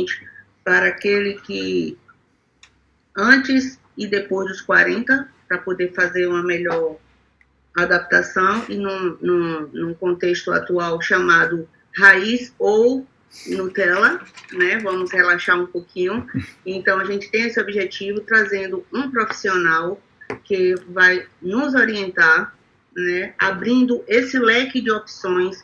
principalmente para aquele que antes e depois dos 40, para poder fazer uma melhor adaptação e num contexto atual chamado raiz ou Nutella, né? Vamos relaxar um pouquinho. Então, a gente tem esse objetivo trazendo um profissional que vai nos orientar, né? Abrindo esse leque de opções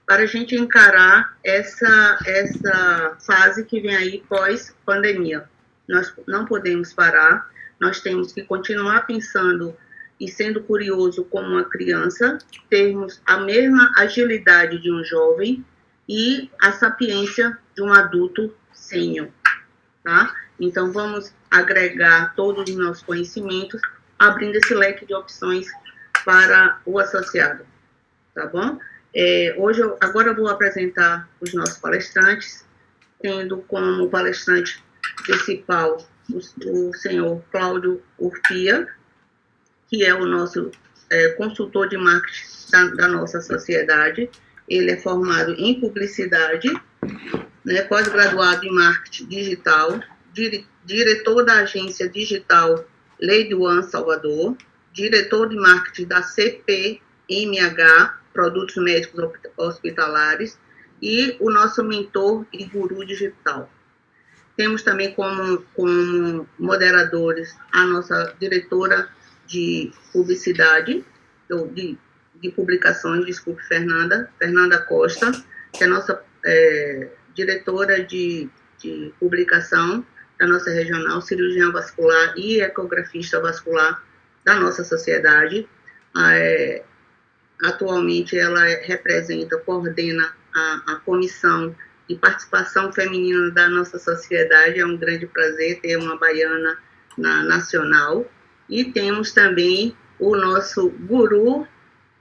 para a gente encarar essa fase que vem aí pós-pandemia. Nós não podemos parar, nós temos que continuar pensando e sendo curioso como uma criança, termos a mesma agilidade de um jovem e a sapiência de um adulto sênior, tá? Então, vamos agregar todos os nossos conhecimentos, abrindo esse leque de opções para o associado, tá bom? Agora eu vou apresentar os nossos palestrantes, tendo como palestrante principal o senhor Cláudio Urpia, que é o nosso consultor de marketing da nossa sociedade. Ele é formado em publicidade, né, pós-graduado em marketing digital, diretor da agência digital Lady One Salvador, diretor de marketing da CPMH, Produtos Médicos Hospitalares, e o nosso mentor e guru digital. Temos também como moderadores a nossa diretora de publicidade, de publicações, desculpe, Fernanda Costa, que é a nossa diretora de publicação da nossa regional, cirurgiã vascular e ecografista vascular da nossa sociedade. Atualmente ela coordena a comissão de participação feminina da nossa sociedade. É um grande prazer ter uma baiana nacional. E temos também o nosso guru,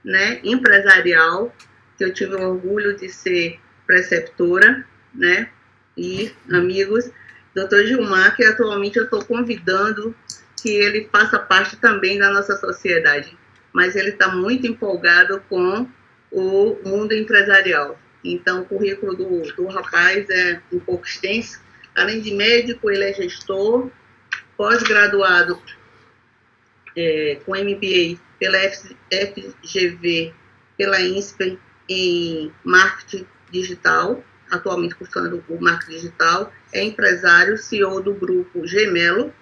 né, empresarial, que eu tive o orgulho de ser preceptora, né, e amigos, Dr. Gilmar, que atualmente eu estou convidando que ele faça parte também da nossa sociedade, mas ele está muito empolgado com o mundo empresarial. Então, o currículo do rapaz é um pouco extenso. Além de médico, ele é gestor, pós-graduado com MBA pela FGV, pela INSPER em marketing digital, atualmente cursando o marketing digital, é empresário, CEO do grupo Gemelo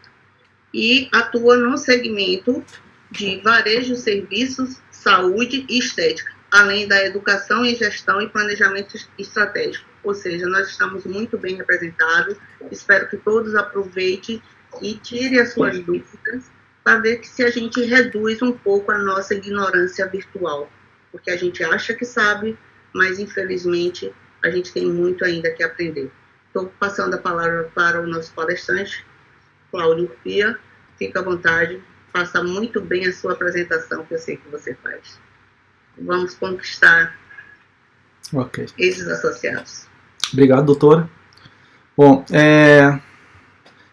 e atua no segmento de varejo, serviços, saúde e estética, além da educação em gestão e planejamento estratégico. Ou seja, nós estamos muito bem representados. Espero que todos aproveitem e tirem as suas dúvidas para ver que se a gente reduz um pouco a nossa ignorância virtual, porque a gente acha que sabe, mas infelizmente a gente tem muito ainda que aprender. Estou passando a palavra para o nosso palestrante, Cláudio Urpia. Fica à vontade, faça muito bem a sua apresentação, que eu sei que você faz. Vamos conquistar esses associados. Obrigado, doutora. Bom,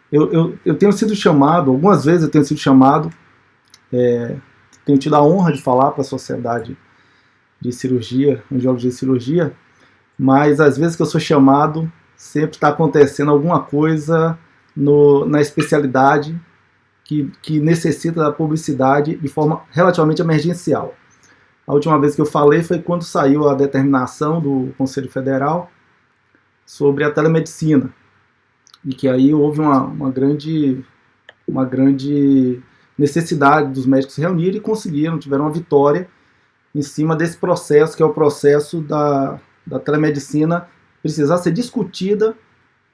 eu tenho sido chamado, algumas vezes eu tenho sido chamado, tenho tido a honra de falar para a sociedade de cirurgia, angiologia e cirurgia, mas às vezes que eu sou chamado, sempre está acontecendo alguma coisa na especialidade que necessita da publicidade de forma relativamente emergencial. A última vez que eu falei foi quando saiu a determinação do Conselho Federal sobre a telemedicina, e que aí houve uma grande necessidade dos médicos se reunirem e tiveram uma vitória em cima desse processo, que é o processo da telemedicina precisar ser discutida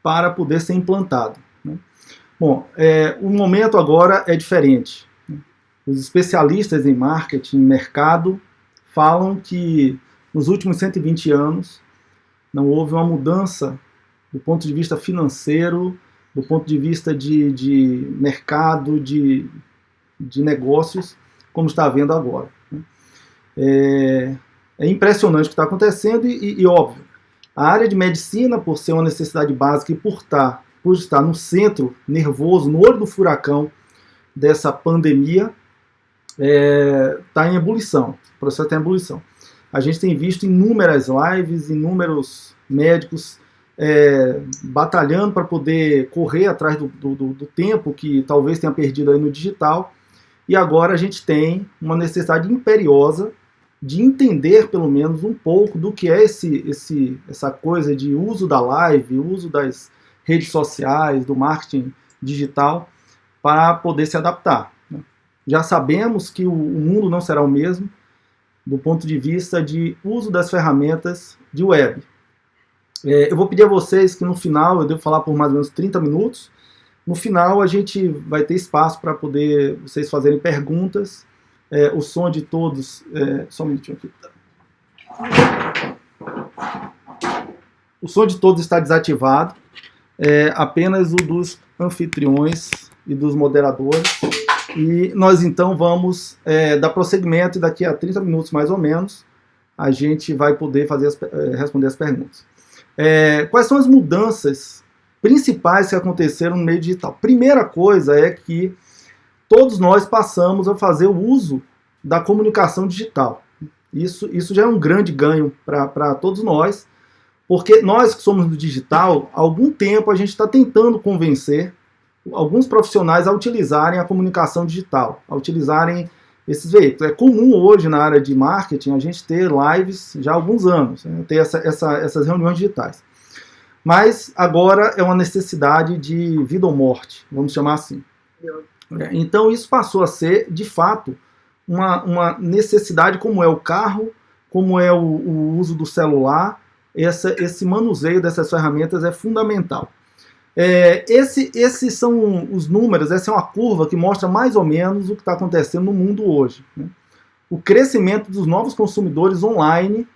para poder ser implantado, né? Bom, o momento agora é diferente. Os especialistas em marketing, mercado, falam que nos últimos 120 anos não houve uma mudança do ponto de vista financeiro, do ponto de vista de mercado, de negócios, como está havendo agora. É impressionante o que está acontecendo e óbvio, a área de medicina, por ser uma necessidade básica e por estar no centro nervoso, no olho do furacão dessa pandemia, está em ebulição. O processo está em ebulição. A gente tem visto inúmeras lives, inúmeros médicos batalhando para poder correr atrás do tempo que talvez tenha perdido aí no digital, e agora a gente tem uma necessidade imperiosa de entender pelo menos um pouco do que é essa coisa de uso da live, uso das redes sociais, do marketing digital, para poder se adaptar. Já sabemos que o mundo não será o mesmo do ponto de vista de uso das ferramentas de web. Eu vou pedir a vocês que no final, eu devo falar por mais ou menos 30 minutos, no final a gente vai ter espaço para poder vocês fazerem perguntas. O som de todos... só um minutinho aqui. O som de todos está desativado. Apenas o dos anfitriões e dos moderadores. E nós então vamos dar prosseguimento e daqui a 30 minutos mais ou menos a gente vai poder responder as perguntas. Quais são as mudanças principais que aconteceram no meio digital? Primeira coisa é que todos nós passamos a fazer o uso da comunicação digital. Isso já é um grande ganho para todos nós, porque nós que somos do digital, há algum tempo a gente está tentando convencer alguns profissionais a utilizarem a comunicação digital, a utilizarem esses veículos. É comum hoje na área de marketing a gente ter lives já há alguns anos, ter essas reuniões digitais. Mas agora é uma necessidade de vida ou morte, vamos chamar assim. Então isso passou a ser, de fato, uma necessidade, como é o carro, como é o uso do celular. Esse manuseio dessas ferramentas é fundamental. Esses são os números, essa é uma curva que mostra mais ou menos o que está acontecendo no mundo hoje. O crescimento dos novos consumidores online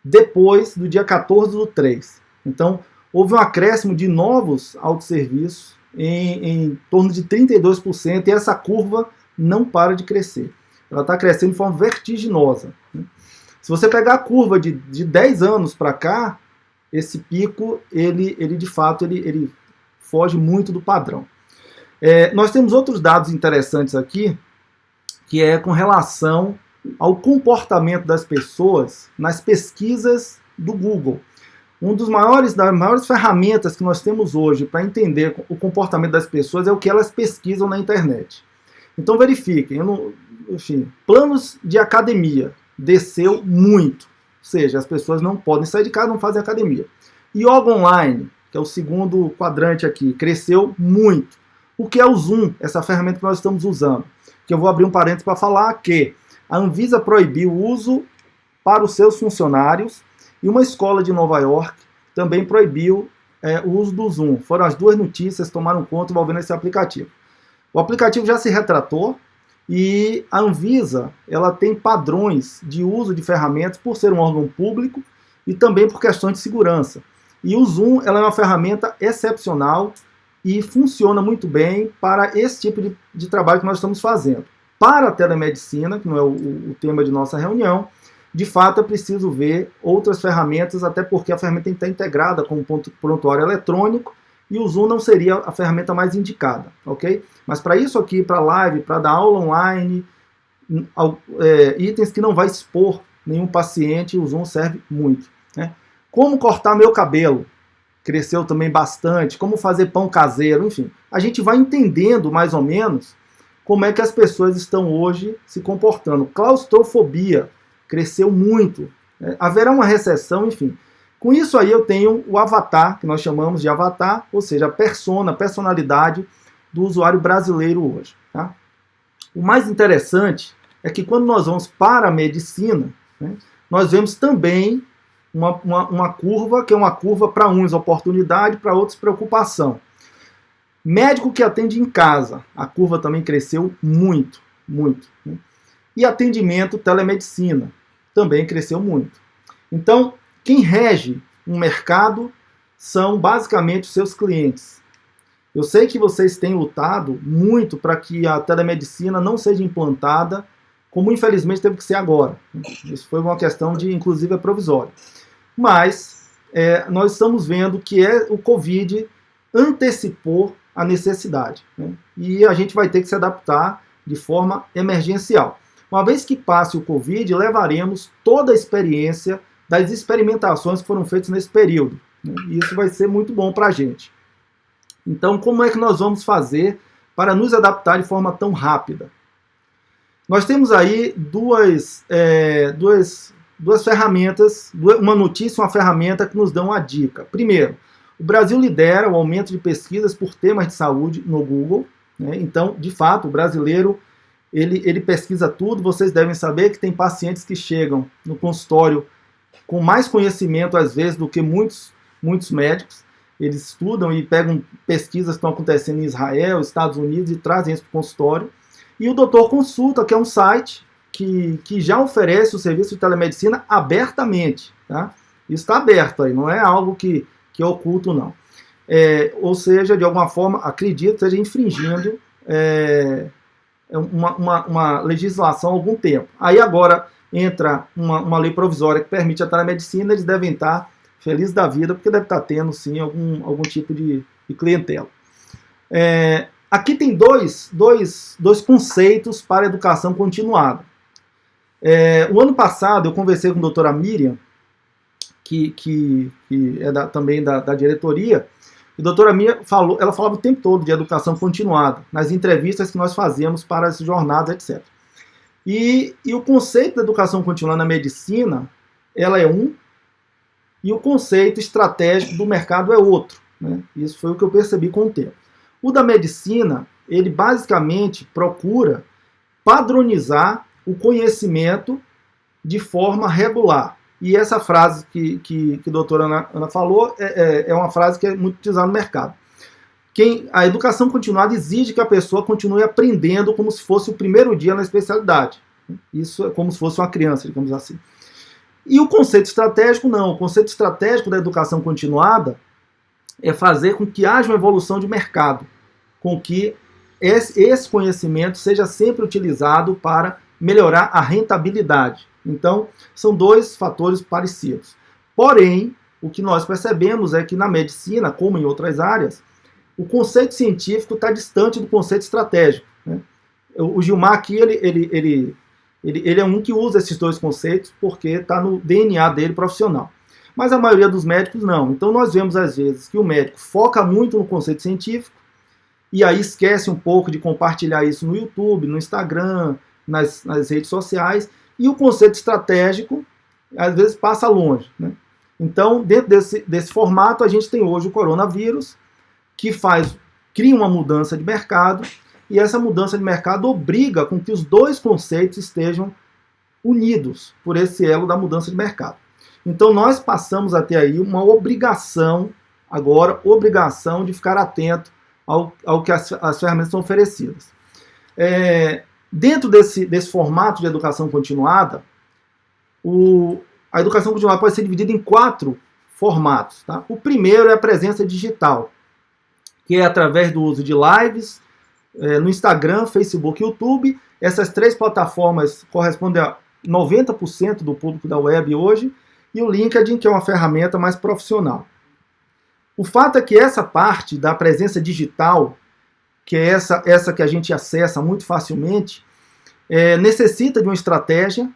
depois do dia 14/3. Então, houve um acréscimo de novos autosserviços em torno de 32%, e essa curva não para de crescer. Ela está crescendo de forma vertiginosa. Se você pegar a curva de 10 anos para cá, esse pico, ele de fato, ele foge muito do padrão. Nós temos outros dados interessantes aqui, que é com relação ao comportamento das pessoas nas pesquisas do Google. Das maiores ferramentas que nós temos hoje para entender o comportamento das pessoas é o que elas pesquisam na internet. Então verifiquem, planos de academia desceu muito, ou seja, as pessoas não podem sair de casa, não fazem academia. Yoga online, que é o segundo quadrante aqui, cresceu muito. O que é o Zoom, essa ferramenta que nós estamos usando? Que eu vou abrir um parênteses para falar que a Anvisa proibiu o uso para os seus funcionários e uma escola de Nova York também proibiu o uso do Zoom. Foram as duas notícias que tomaram conta envolvendo esse aplicativo. O aplicativo já se retratou e a Anvisa ela tem padrões de uso de ferramentas por ser um órgão público e também por questões de segurança. E o Zoom ela é uma ferramenta excepcional e funciona muito bem para esse tipo de trabalho que nós estamos fazendo. Para a telemedicina, que não é o tema de nossa reunião, de fato é preciso ver outras ferramentas, até porque a ferramenta tem que estar integrada com um prontuário eletrônico e o Zoom não seria a ferramenta mais indicada, ok? Mas para isso aqui, para live, para dar aula online, itens que não vai expor nenhum paciente, o Zoom serve muito, né? Como cortar meu cabelo, cresceu também bastante, como fazer pão caseiro, enfim. A gente vai entendendo mais ou menos como é que as pessoas estão hoje se comportando. Claustrofobia, cresceu muito. Haverá uma recessão, enfim. Com isso aí eu tenho o avatar, que nós chamamos de avatar, ou seja, a personalidade do usuário brasileiro hoje. Tá? O mais interessante é que quando nós vamos para a medicina, né, nós vemos também uma curva, que é uma curva para uns oportunidade, para outros preocupação. Médico que atende em casa, a curva também cresceu muito, muito. Né? E atendimento telemedicina, também cresceu muito. Então, quem rege um mercado são basicamente os seus clientes. Eu sei que vocês têm lutado muito para que a telemedicina não seja implantada, como infelizmente teve que ser agora. Isso foi uma questão de, inclusive, provisória. Mas nós estamos vendo que o Covid antecipou a necessidade. Né? E a gente vai ter que se adaptar de forma emergencial. Uma vez que passe o Covid, levaremos toda a experiência das experimentações que foram feitas nesse período. né? E isso vai ser muito bom para a gente. Então, como é que nós vamos fazer para nos adaptar de forma tão rápida? Nós temos aí duas ferramentas, uma notícia e uma ferramenta que nos dão uma dica. Primeiro, o Brasil lidera o aumento de pesquisas por temas de saúde no Google, né? Então, de fato, o brasileiro ele pesquisa tudo. Vocês devem saber que tem pacientes que chegam no consultório com mais conhecimento, às vezes, do que muitos médicos. Eles estudam e pegam pesquisas que estão acontecendo em Israel, Estados Unidos, e trazem isso para o consultório. E o Doutor Consulta, que é um site que já oferece o serviço de telemedicina abertamente. Tá? Isso está aberto aí, não é algo que é oculto, não. Ou seja, de alguma forma, acredito que esteja infringindo uma legislação há algum tempo. Aí agora entra uma lei provisória que permite a telemedicina, eles devem estar felizes da vida, porque deve estar tendo, sim, algum tipo de clientela. Aqui tem dois conceitos para a educação continuada. O ano passado eu conversei com a doutora Miriam, que é também da diretoria, e a doutora Miriam ela falava o tempo todo de educação continuada, nas entrevistas que nós fazíamos para as jornadas, etc. E o conceito da educação continuada na medicina, ela é um, e o conceito estratégico do mercado é outro, né? Isso foi o que eu percebi com o tempo. O da medicina, ele basicamente procura padronizar o conhecimento de forma regular. E essa frase que a doutora Ana falou é uma frase que é muito utilizada no mercado. A educação continuada exige que a pessoa continue aprendendo como se fosse o primeiro dia na especialidade. Isso é como se fosse uma criança, digamos assim. E o conceito estratégico, não. O conceito estratégico da educação continuada é fazer com que haja uma evolução de mercado, com que esse conhecimento seja sempre utilizado para melhorar a rentabilidade. Então, são dois fatores parecidos. Porém, o que nós percebemos é que na medicina, como em outras áreas, o conceito científico está distante do conceito estratégico, né? O Gilmar aqui, ele é um que usa esses dois conceitos porque está no DNA dele profissional. Mas a maioria dos médicos não. Então nós vemos às vezes que o médico foca muito no conceito científico e aí esquece um pouco de compartilhar isso no YouTube, no Instagram, nas redes sociais, e o conceito estratégico às vezes passa longe, né? Então, dentro desse formato, a gente tem hoje o coronavírus, que cria uma mudança de mercado, e essa mudança de mercado obriga com que os dois conceitos estejam unidos por esse elo da mudança de mercado. Então nós passamos a ter aí uma obrigação de ficar atento ao que as ferramentas são oferecidas. Dentro desse formato de educação continuada, a educação continuada pode ser dividida em 4 formatos. Tá? O primeiro é a presença digital, que é através do uso de lives no Instagram, Facebook e YouTube. Essas 3 plataformas correspondem a 90% do público da web hoje, e o LinkedIn, que é uma ferramenta mais profissional. O fato é que essa parte da presença digital, que é essa que a gente acessa muito facilmente, necessita de uma estratégia,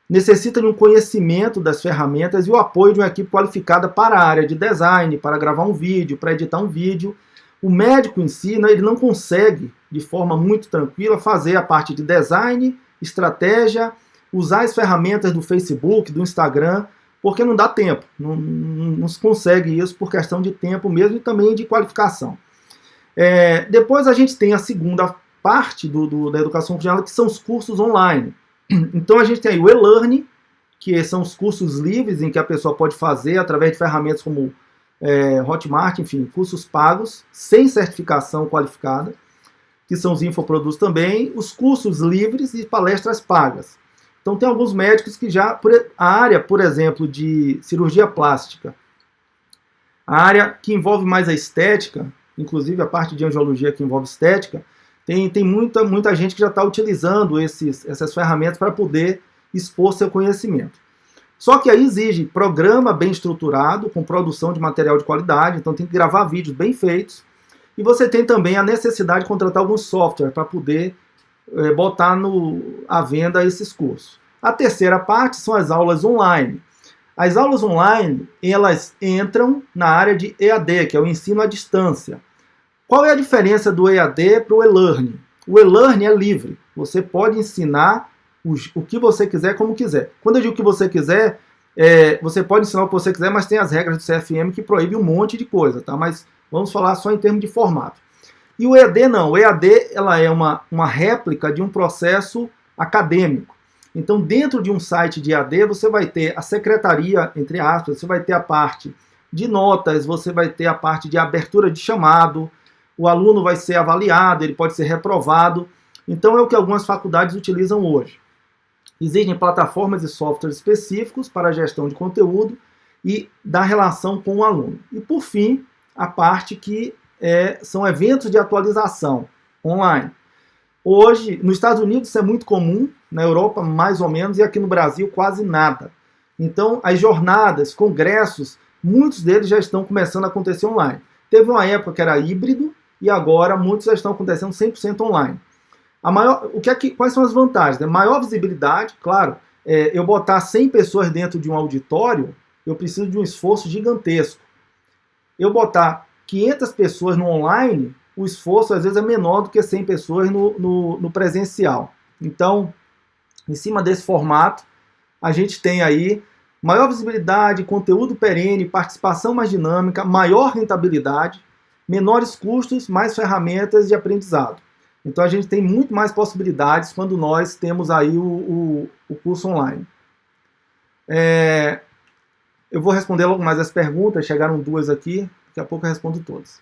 necessita de um conhecimento das ferramentas e o apoio de uma equipe qualificada para a área de design, para gravar um vídeo, para editar um vídeo. O médico em si, ele não consegue, de forma muito tranquila, fazer a parte de design, estratégia, usar as ferramentas do Facebook, do Instagram, porque não dá tempo. Não se consegue isso por questão de tempo mesmo e também de qualificação. Depois a gente tem a segunda parte da educação continuada, que são os cursos online. Então a gente tem aí o e-learning, que são os cursos livres em que a pessoa pode fazer através de ferramentas como Hotmart, enfim, cursos pagos, sem certificação qualificada, que são os infoprodutos também, os cursos livres e palestras pagas. Então tem alguns médicos que já, a área, por exemplo, de cirurgia plástica, a área que envolve mais a estética, inclusive a parte de angiologia que envolve estética, tem muita gente que já está utilizando essas ferramentas para poder expor seu conhecimento. Só que aí exige programa bem estruturado, com produção de material de qualidade, então tem que gravar vídeos bem feitos, e você tem também a necessidade de contratar algum software para poder botar à venda esses cursos. A terceira parte são as aulas online. As aulas online, elas entram na área de EAD, que é o ensino à distância. Qual é a diferença do EAD para o e-learning? O e-learning é livre. Você pode ensinar o que você quiser, como quiser. Quando eu digo o que você quiser, você pode ensinar o que você quiser, mas tem as regras do CFM que proíbem um monte de coisa, tá? Mas vamos falar só em termos de formato. E o EAD não. O EAD ela é uma réplica de um processo acadêmico. Então, dentro de um site de EAD, você vai ter a secretaria, entre aspas, você vai ter a parte de notas, você vai ter a parte de abertura de chamado, o aluno vai ser avaliado, ele pode ser reprovado. Então, é o que algumas faculdades utilizam hoje. Existem plataformas e softwares específicos para a gestão de conteúdo e da relação com o aluno. E, por fim, a parte que são eventos de atualização online. Hoje, nos Estados Unidos isso é muito comum, na Europa mais ou menos, e aqui no Brasil quase nada. Então, as jornadas, congressos, muitos deles já estão começando a acontecer online. Teve uma época que era híbrido, e agora muitos já estão acontecendo 100% online. Quais são as vantagens? Maior visibilidade, claro, eu botar 100 pessoas dentro de um auditório, eu preciso de um esforço gigantesco. Eu botar 500 pessoas no online, o esforço às vezes é menor do que 100 pessoas no presencial. Então, em cima desse formato, a gente tem aí maior visibilidade, conteúdo perene, participação mais dinâmica, maior rentabilidade, menores custos, mais ferramentas de aprendizado. Então a gente tem muito mais possibilidades quando nós temos aí o curso online. Eu vou responder logo mais as perguntas, chegaram 2 aqui, daqui a pouco eu respondo todas.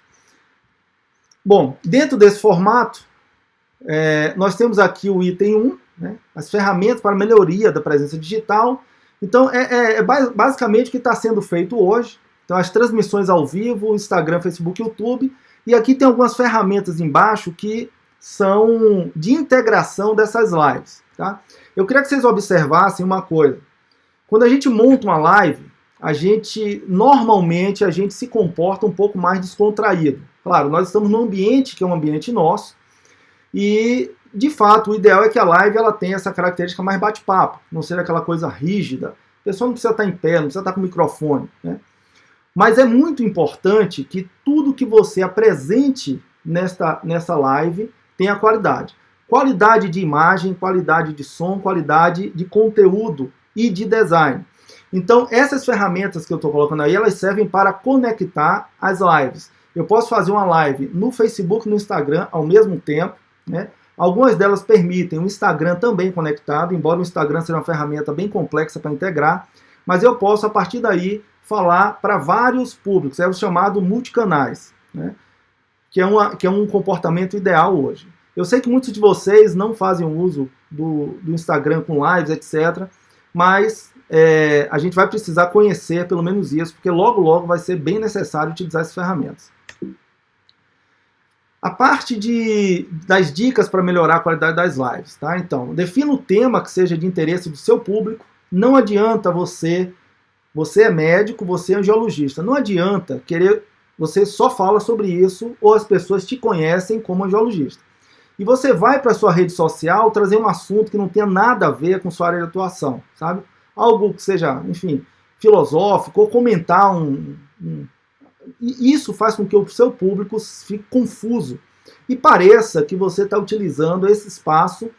Bom, dentro desse formato, nós temos aqui o item 1, né, as ferramentas para melhoria da presença digital. Então, basicamente o que está sendo feito hoje. Então, as transmissões ao vivo, Instagram, Facebook, YouTube. E aqui tem algumas ferramentas embaixo que são de integração dessas lives. Tá? Eu queria que vocês observassem uma coisa. Quando a gente monta uma live, normalmente a gente se comporta um pouco mais descontraído. Claro, nós estamos num ambiente que é um ambiente nosso e, de fato, o ideal é que a live ela tenha essa característica mais bate-papo, não seja aquela coisa rígida. A pessoa não precisa estar em pé, não precisa estar com o microfone, né? Mas é muito importante que tudo que você apresente nessa live tenha qualidade. Qualidade de imagem, qualidade de som, qualidade de conteúdo e de design. Então, essas ferramentas que eu estou colocando aí, elas servem para conectar as lives. Eu posso fazer uma live no Facebook e no Instagram ao mesmo tempo, né? Algumas delas permitem o Instagram também conectado, embora o Instagram seja uma ferramenta bem complexa para integrar, mas eu posso, a partir daí, falar para vários públicos, é o chamado multicanais, né? que é um comportamento ideal hoje. Eu sei que muitos de vocês não fazem uso do Instagram com lives, etc., mas a gente vai precisar conhecer pelo menos isso, porque logo, logo vai ser bem necessário utilizar essas ferramentas. A parte das dicas para melhorar a qualidade das lives. Tá? Então, defina o tema que seja de interesse do seu público. Não adianta você é médico, você é angiologista. Não adianta você só fala sobre isso ou as pessoas te conhecem como angiologista. E você vai para a sua rede social trazer um assunto que não tenha nada a ver com sua área de atuação, sabe? Algo que seja, enfim, filosófico, ou comentar E isso faz com que o seu público fique confuso e pareça que você está utilizando esse espaço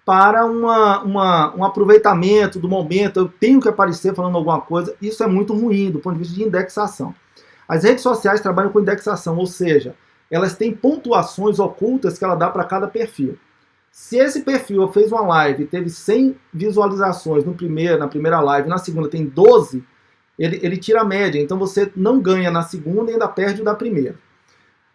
para um aproveitamento do momento. Eu tenho que aparecer falando alguma coisa. Isso é muito ruim do ponto de vista de indexação. As redes sociais trabalham com indexação, ou seja, elas têm pontuações ocultas que ela dá para cada perfil. Se esse perfil fez uma live e teve 100 visualizações na primeira live, na segunda tem 12, ele tira a média. Então você não ganha na segunda e ainda perde o da primeira.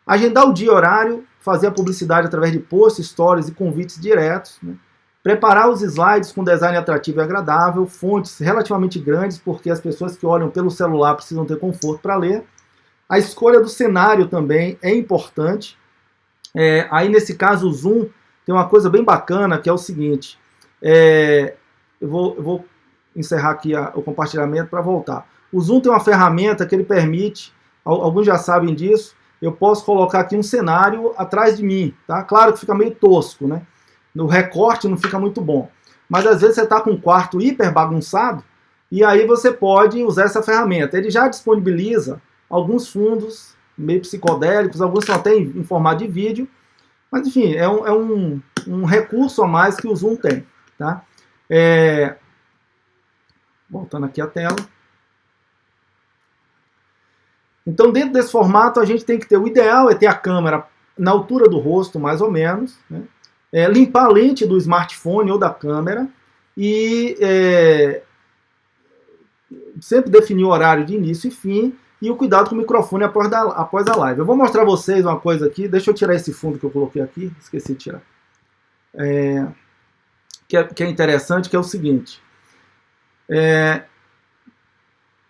Agendar o dia e horário, fazer a publicidade através de posts, stories e convites diretos, né? Preparar os slides com design atrativo e agradável, fontes relativamente grandes, porque as pessoas que olham pelo celular precisam ter conforto para ler. A escolha do cenário também é importante. Aí, nesse caso, o Zoom tem uma coisa bem bacana, que é o seguinte. Eu vou encerrar aqui o compartilhamento para voltar. O Zoom tem uma ferramenta que ele permite, alguns já sabem disso, eu posso colocar aqui um cenário atrás de mim, tá? Claro que fica meio tosco, né? No recorte não fica muito bom. Mas às vezes você está com um quarto hiper bagunçado, e aí você pode usar essa ferramenta. Ele já disponibiliza alguns fundos meio psicodélicos, alguns são até em formato de vídeo, mas enfim, é um recurso a mais que o Zoom tem. Tá? Voltando aqui a tela. Então, dentro desse formato, a gente tem que ter, o ideal é ter a câmera na altura do rosto, mais ou menos, né? Limpar a lente do smartphone ou da câmera e sempre definir o horário de início e fim e o cuidado com o microfone após a live. Eu vou mostrar a vocês uma coisa aqui, deixa eu tirar esse fundo que eu coloquei aqui, esqueci de tirar. Que é interessante, que é o seguinte.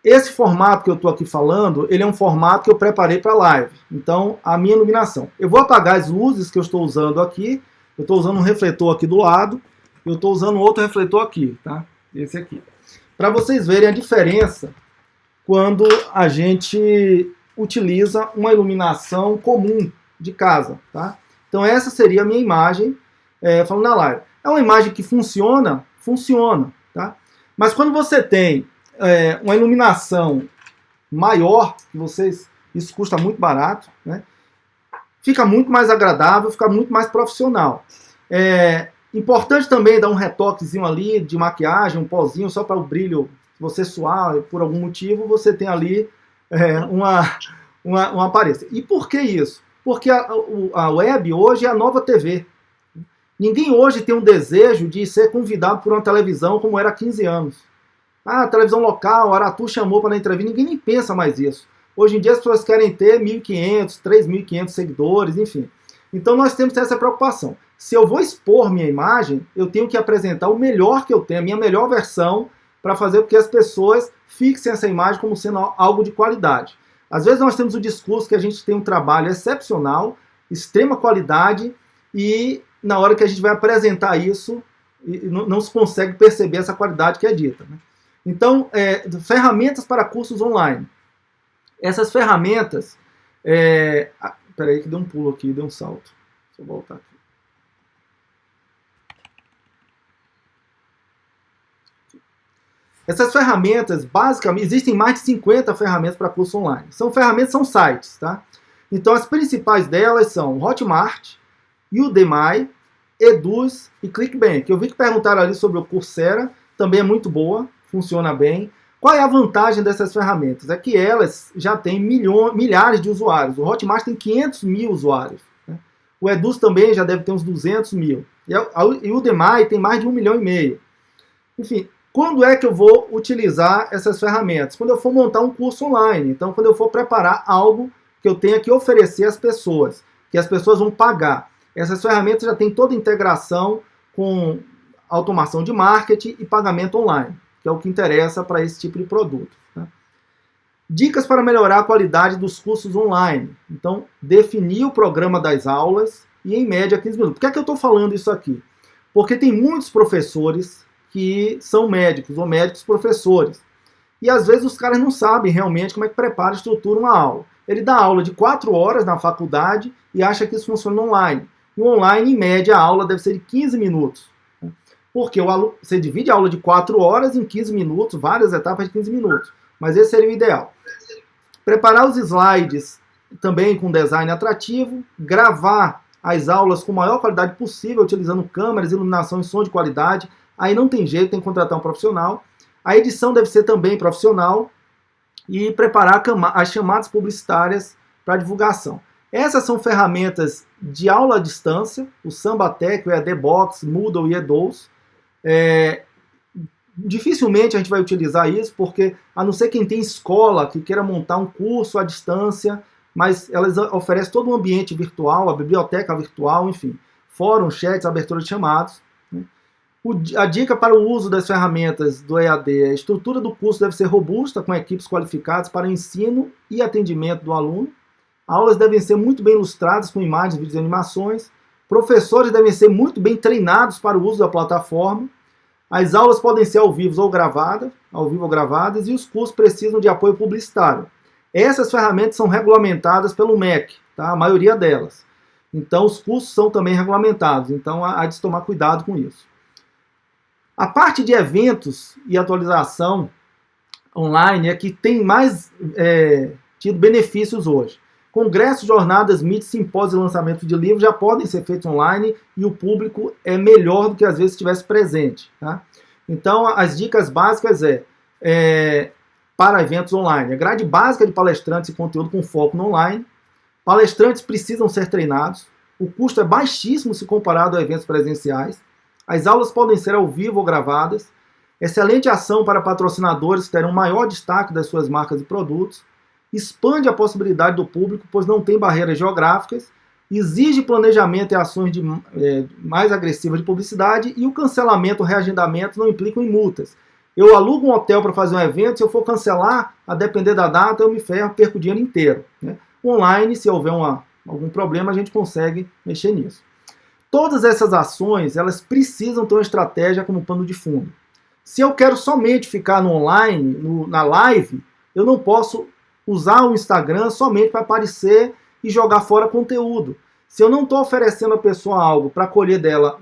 Esse formato que eu estou aqui falando, ele é um formato que eu preparei para live. Então, a minha iluminação. Eu vou apagar as luzes que eu estou usando aqui. Eu estou usando um refletor aqui do lado. Eu estou usando outro refletor aqui, tá? Esse aqui. Para vocês verem a diferença quando a gente utiliza uma iluminação comum de casa, tá? Então, essa seria a minha imagem falando na live. É uma imagem que funciona, tá? Mas quando você tem uma iluminação maior, isso custa muito barato, né? Fica muito mais agradável, fica muito mais profissional. Importante também dar um retoquezinho ali de maquiagem, um pozinho, só para o brilho, se você suar por algum motivo, você tem ali uma aparência. E por que isso? Porque a web hoje é a nova TV. Ninguém hoje tem um desejo de ser convidado por uma televisão como era há 15 anos. A televisão local, a Aratu chamou para a entrevista, ninguém nem pensa mais isso. Hoje em dia as pessoas querem ter 1.500, 3.500 seguidores, enfim. Então nós temos essa preocupação. Se eu vou expor minha imagem, eu tenho que apresentar o melhor que eu tenho, a minha melhor versão, para fazer com que as pessoas fixem essa imagem como sendo algo de qualidade. Às vezes nós temos o discurso que a gente tem um trabalho excepcional, extrema qualidade, e na hora que a gente vai apresentar isso, não se consegue perceber essa qualidade que é dita, né? Então, ferramentas para cursos online. Essas ferramentas... Peraí que deu um pulo aqui, deu um salto. Deixa eu voltar aqui. Essas ferramentas, basicamente, existem mais de 50 ferramentas para curso online. São sites, tá? Então, as principais delas são Hotmart, Udemy, Eduz e Clickbank. Eu vi que perguntaram ali sobre o Coursera, também é muito boa. Funciona bem. Qual é a vantagem dessas ferramentas? É que elas já têm milhares de usuários. O Hotmart tem 500 mil usuários, né? O Eduz também já deve ter uns 200 mil. E o Udemy tem mais de 1,5 milhão. Enfim, quando é que eu vou utilizar essas ferramentas? Quando eu for montar um curso online. Então, quando eu for preparar algo que eu tenha que oferecer às pessoas, que as pessoas vão pagar. Essas ferramentas já têm toda a integração com automação de marketing e pagamento online, que é o que interessa para esse tipo de produto. Tá? Dicas para melhorar a qualidade dos cursos online. Então, definir o programa das aulas e, em média, 15 minutos. Por que é que eu estou falando isso aqui? Porque tem muitos professores que são médicos ou médicos professores. E, às vezes, os caras não sabem realmente como é que prepara e estrutura uma aula. Ele dá aula de 4 horas na faculdade e acha que isso funciona online. E online, em média, a aula deve ser de 15 minutos. Porque você divide a aula de 4 horas em 15 minutos, várias etapas de 15 minutos. Mas esse seria o ideal. Preparar os slides também com design atrativo, gravar as aulas com a maior qualidade possível, utilizando câmeras, iluminação e som de qualidade. Aí não tem jeito, tem que contratar um profissional. A edição deve ser também profissional e preparar as chamadas publicitárias para divulgação. Essas são ferramentas de aula à distância, o Sambatec, o EADBox, Moodle e Eduz. Dificilmente a gente vai utilizar isso, porque a não ser quem tem escola que queira montar um curso à distância, mas elas oferecem todo um ambiente virtual, a biblioteca virtual, enfim, fórum, chats, abertura de chamados. Né? A dica para o uso das ferramentas do EAD é: a estrutura do curso deve ser robusta, com equipes qualificadas para ensino e atendimento do aluno. Aulas devem ser muito bem ilustradas com imagens, vídeos e animações. Professores devem ser muito bem treinados para o uso da plataforma. As aulas podem ser ao vivo ou gravadas, e os cursos precisam de apoio publicitário. Essas ferramentas são regulamentadas pelo MEC, tá? A maioria delas. Então, os cursos são também regulamentados, então há de se tomar cuidado com isso. A parte de eventos e atualização online é que tem mais tido benefícios hoje. Congressos, jornadas, meet, simpósios e lançamento de livros já podem ser feitos online e o público é melhor do que às vezes estivesse presente. Tá? Então, as dicas básicas para eventos online. A grade básica de palestrantes e conteúdo com foco no online. Palestrantes precisam ser treinados. O custo é baixíssimo se comparado a eventos presenciais. As aulas podem ser ao vivo ou gravadas. Excelente ação para patrocinadores que terão maior destaque das suas marcas e produtos. Expande a possibilidade do público, pois não tem barreiras geográficas. Exige planejamento e ações mais agressivas de publicidade. E o cancelamento ou reagendamento não implicam em multas. Eu alugo um hotel para fazer um evento, se eu for cancelar, a depender da data, eu me ferro, perco o dinheiro inteiro. Né? Online, se houver algum problema, a gente consegue mexer nisso. Todas essas ações, elas precisam ter uma estratégia como pano de fundo. Se eu quero somente ficar no online, na live, eu não posso usar o Instagram somente para aparecer e jogar fora conteúdo. Se eu não estou oferecendo à pessoa algo para colher dela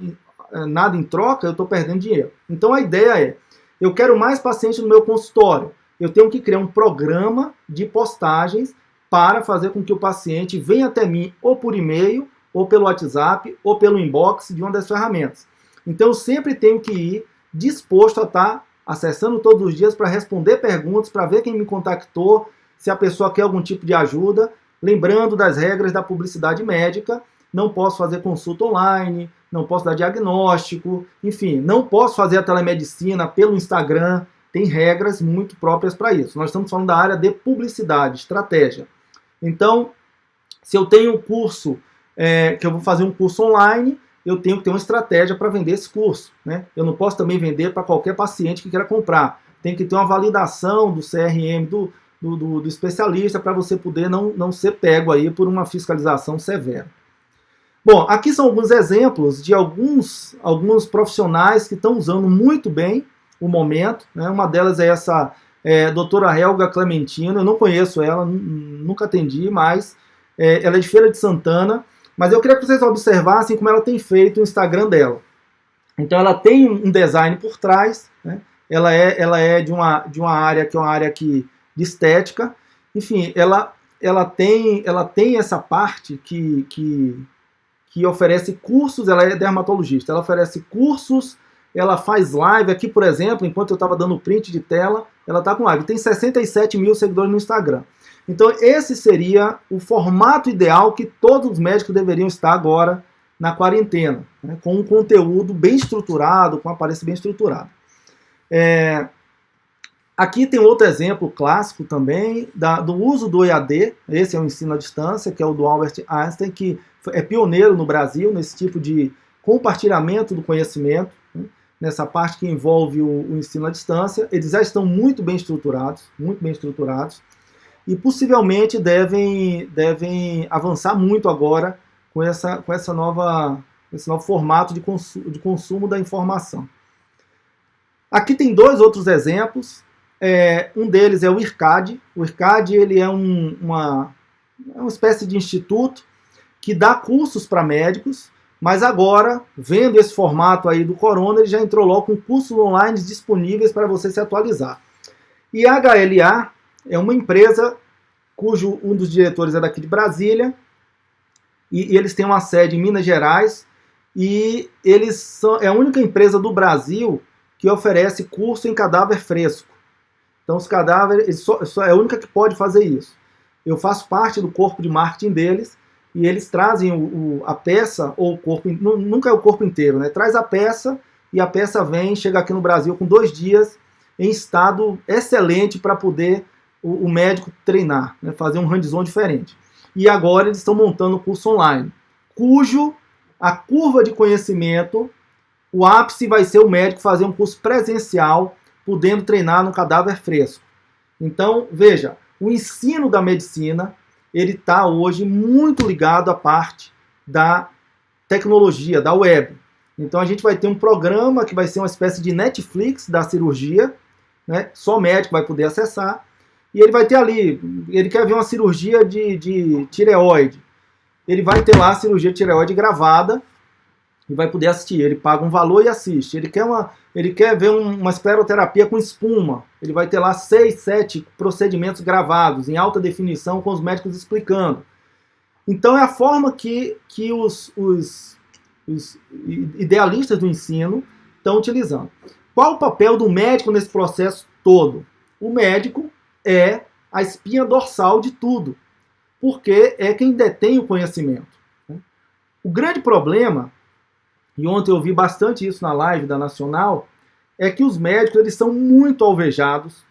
nada em troca, eu estou perdendo dinheiro. Então a ideia eu quero mais pacientes no meu consultório. Eu tenho que criar um programa de postagens para fazer com que o paciente venha até mim ou por e-mail, ou pelo WhatsApp, ou pelo inbox de uma das ferramentas. Então eu sempre tenho que ir disposto a estar acessando todos os dias para responder perguntas, para ver quem me contactou, se a pessoa quer algum tipo de ajuda, lembrando das regras da publicidade médica, não posso fazer consulta online, não posso dar diagnóstico, enfim, não posso fazer a telemedicina pelo Instagram, tem regras muito próprias para isso. Nós estamos falando da área de publicidade, estratégia. Então, se eu tenho um curso, que eu vou fazer um curso online, eu tenho que ter uma estratégia para vender esse curso. Né? Eu não posso também vender para qualquer paciente que queira comprar. Tem que ter uma validação do CRM, do especialista, para você poder não ser pego aí por uma fiscalização severa. Bom, aqui são alguns exemplos de alguns profissionais que estão usando muito bem o momento. Né? Uma delas é essa doutora Helga Clementino. Eu não conheço ela, nunca atendi, mas ela é de Feira de Santana. Mas eu queria que vocês observassem como ela tem feito o Instagram dela. Então ela tem um design por trás, né? Ela é de uma área que é uma área de estética. Enfim, ela tem essa parte que oferece cursos. Ela é dermatologista, ela oferece cursos, ela faz live. Aqui, por exemplo, enquanto eu estava dando print de tela, ela está com live. Tem 67 mil seguidores no Instagram. Então esse seria o formato ideal que todos os médicos deveriam estar agora na quarentena, né? Com um conteúdo bem estruturado, com uma aparência bem estruturada. Aqui tem outro exemplo clássico também do uso do EAD. Esse é o ensino à distância, que é o do Albert Einstein, que é pioneiro no Brasil nesse tipo de compartilhamento do conhecimento, né? Nessa parte que envolve o ensino à distância. Eles já estão muito bem estruturados, e possivelmente devem avançar muito agora com esse novo formato de consumo da informação. Aqui tem dois outros exemplos. Um deles é o IRCAD. O IRCAD ele é uma espécie de instituto que dá cursos para médicos, mas agora, vendo esse formato aí do corona, ele já entrou logo com cursos online disponíveis para você se atualizar. E a HLA é uma empresa cujo um dos diretores é daqui de Brasília, e eles têm uma sede em Minas Gerais, e é a única empresa do Brasil que oferece curso em cadáver fresco. Então os cadáveres, é a única que pode fazer isso. Eu faço parte do corpo de marketing deles, e eles trazem a peça, ou o corpo, nunca é o corpo inteiro, né? Traz a peça, e a peça chega aqui no Brasil com 2 dias, em estado excelente para poder o médico treinar, né? Fazer um hands-on diferente. E agora eles estão montando o curso online, cujo a curva de conhecimento, o ápice vai ser o médico fazer um curso presencial, podendo treinar no cadáver fresco. Então, veja, o ensino da medicina, ele está hoje muito ligado à parte da tecnologia, da web. Então a gente vai ter um programa que vai ser uma espécie de Netflix da cirurgia, né? Só o médico vai poder acessar, e ele vai ter ali, ele quer ver uma cirurgia de tireoide, ele vai ter lá a cirurgia de tireoide gravada, e vai poder assistir. Ele paga um valor e assiste. Ele quer ver uma escleroterapia com espuma. Ele vai ter lá 6, 7 procedimentos gravados em alta definição com os médicos explicando. Então é a forma que os idealistas do ensino estão utilizando. Qual o papel do médico nesse processo todo? O médico é a espinha dorsal de tudo, porque é quem detém o conhecimento. O grande problema, e ontem eu vi bastante isso na live da Nacional, é que os médicos eles são muito alvejados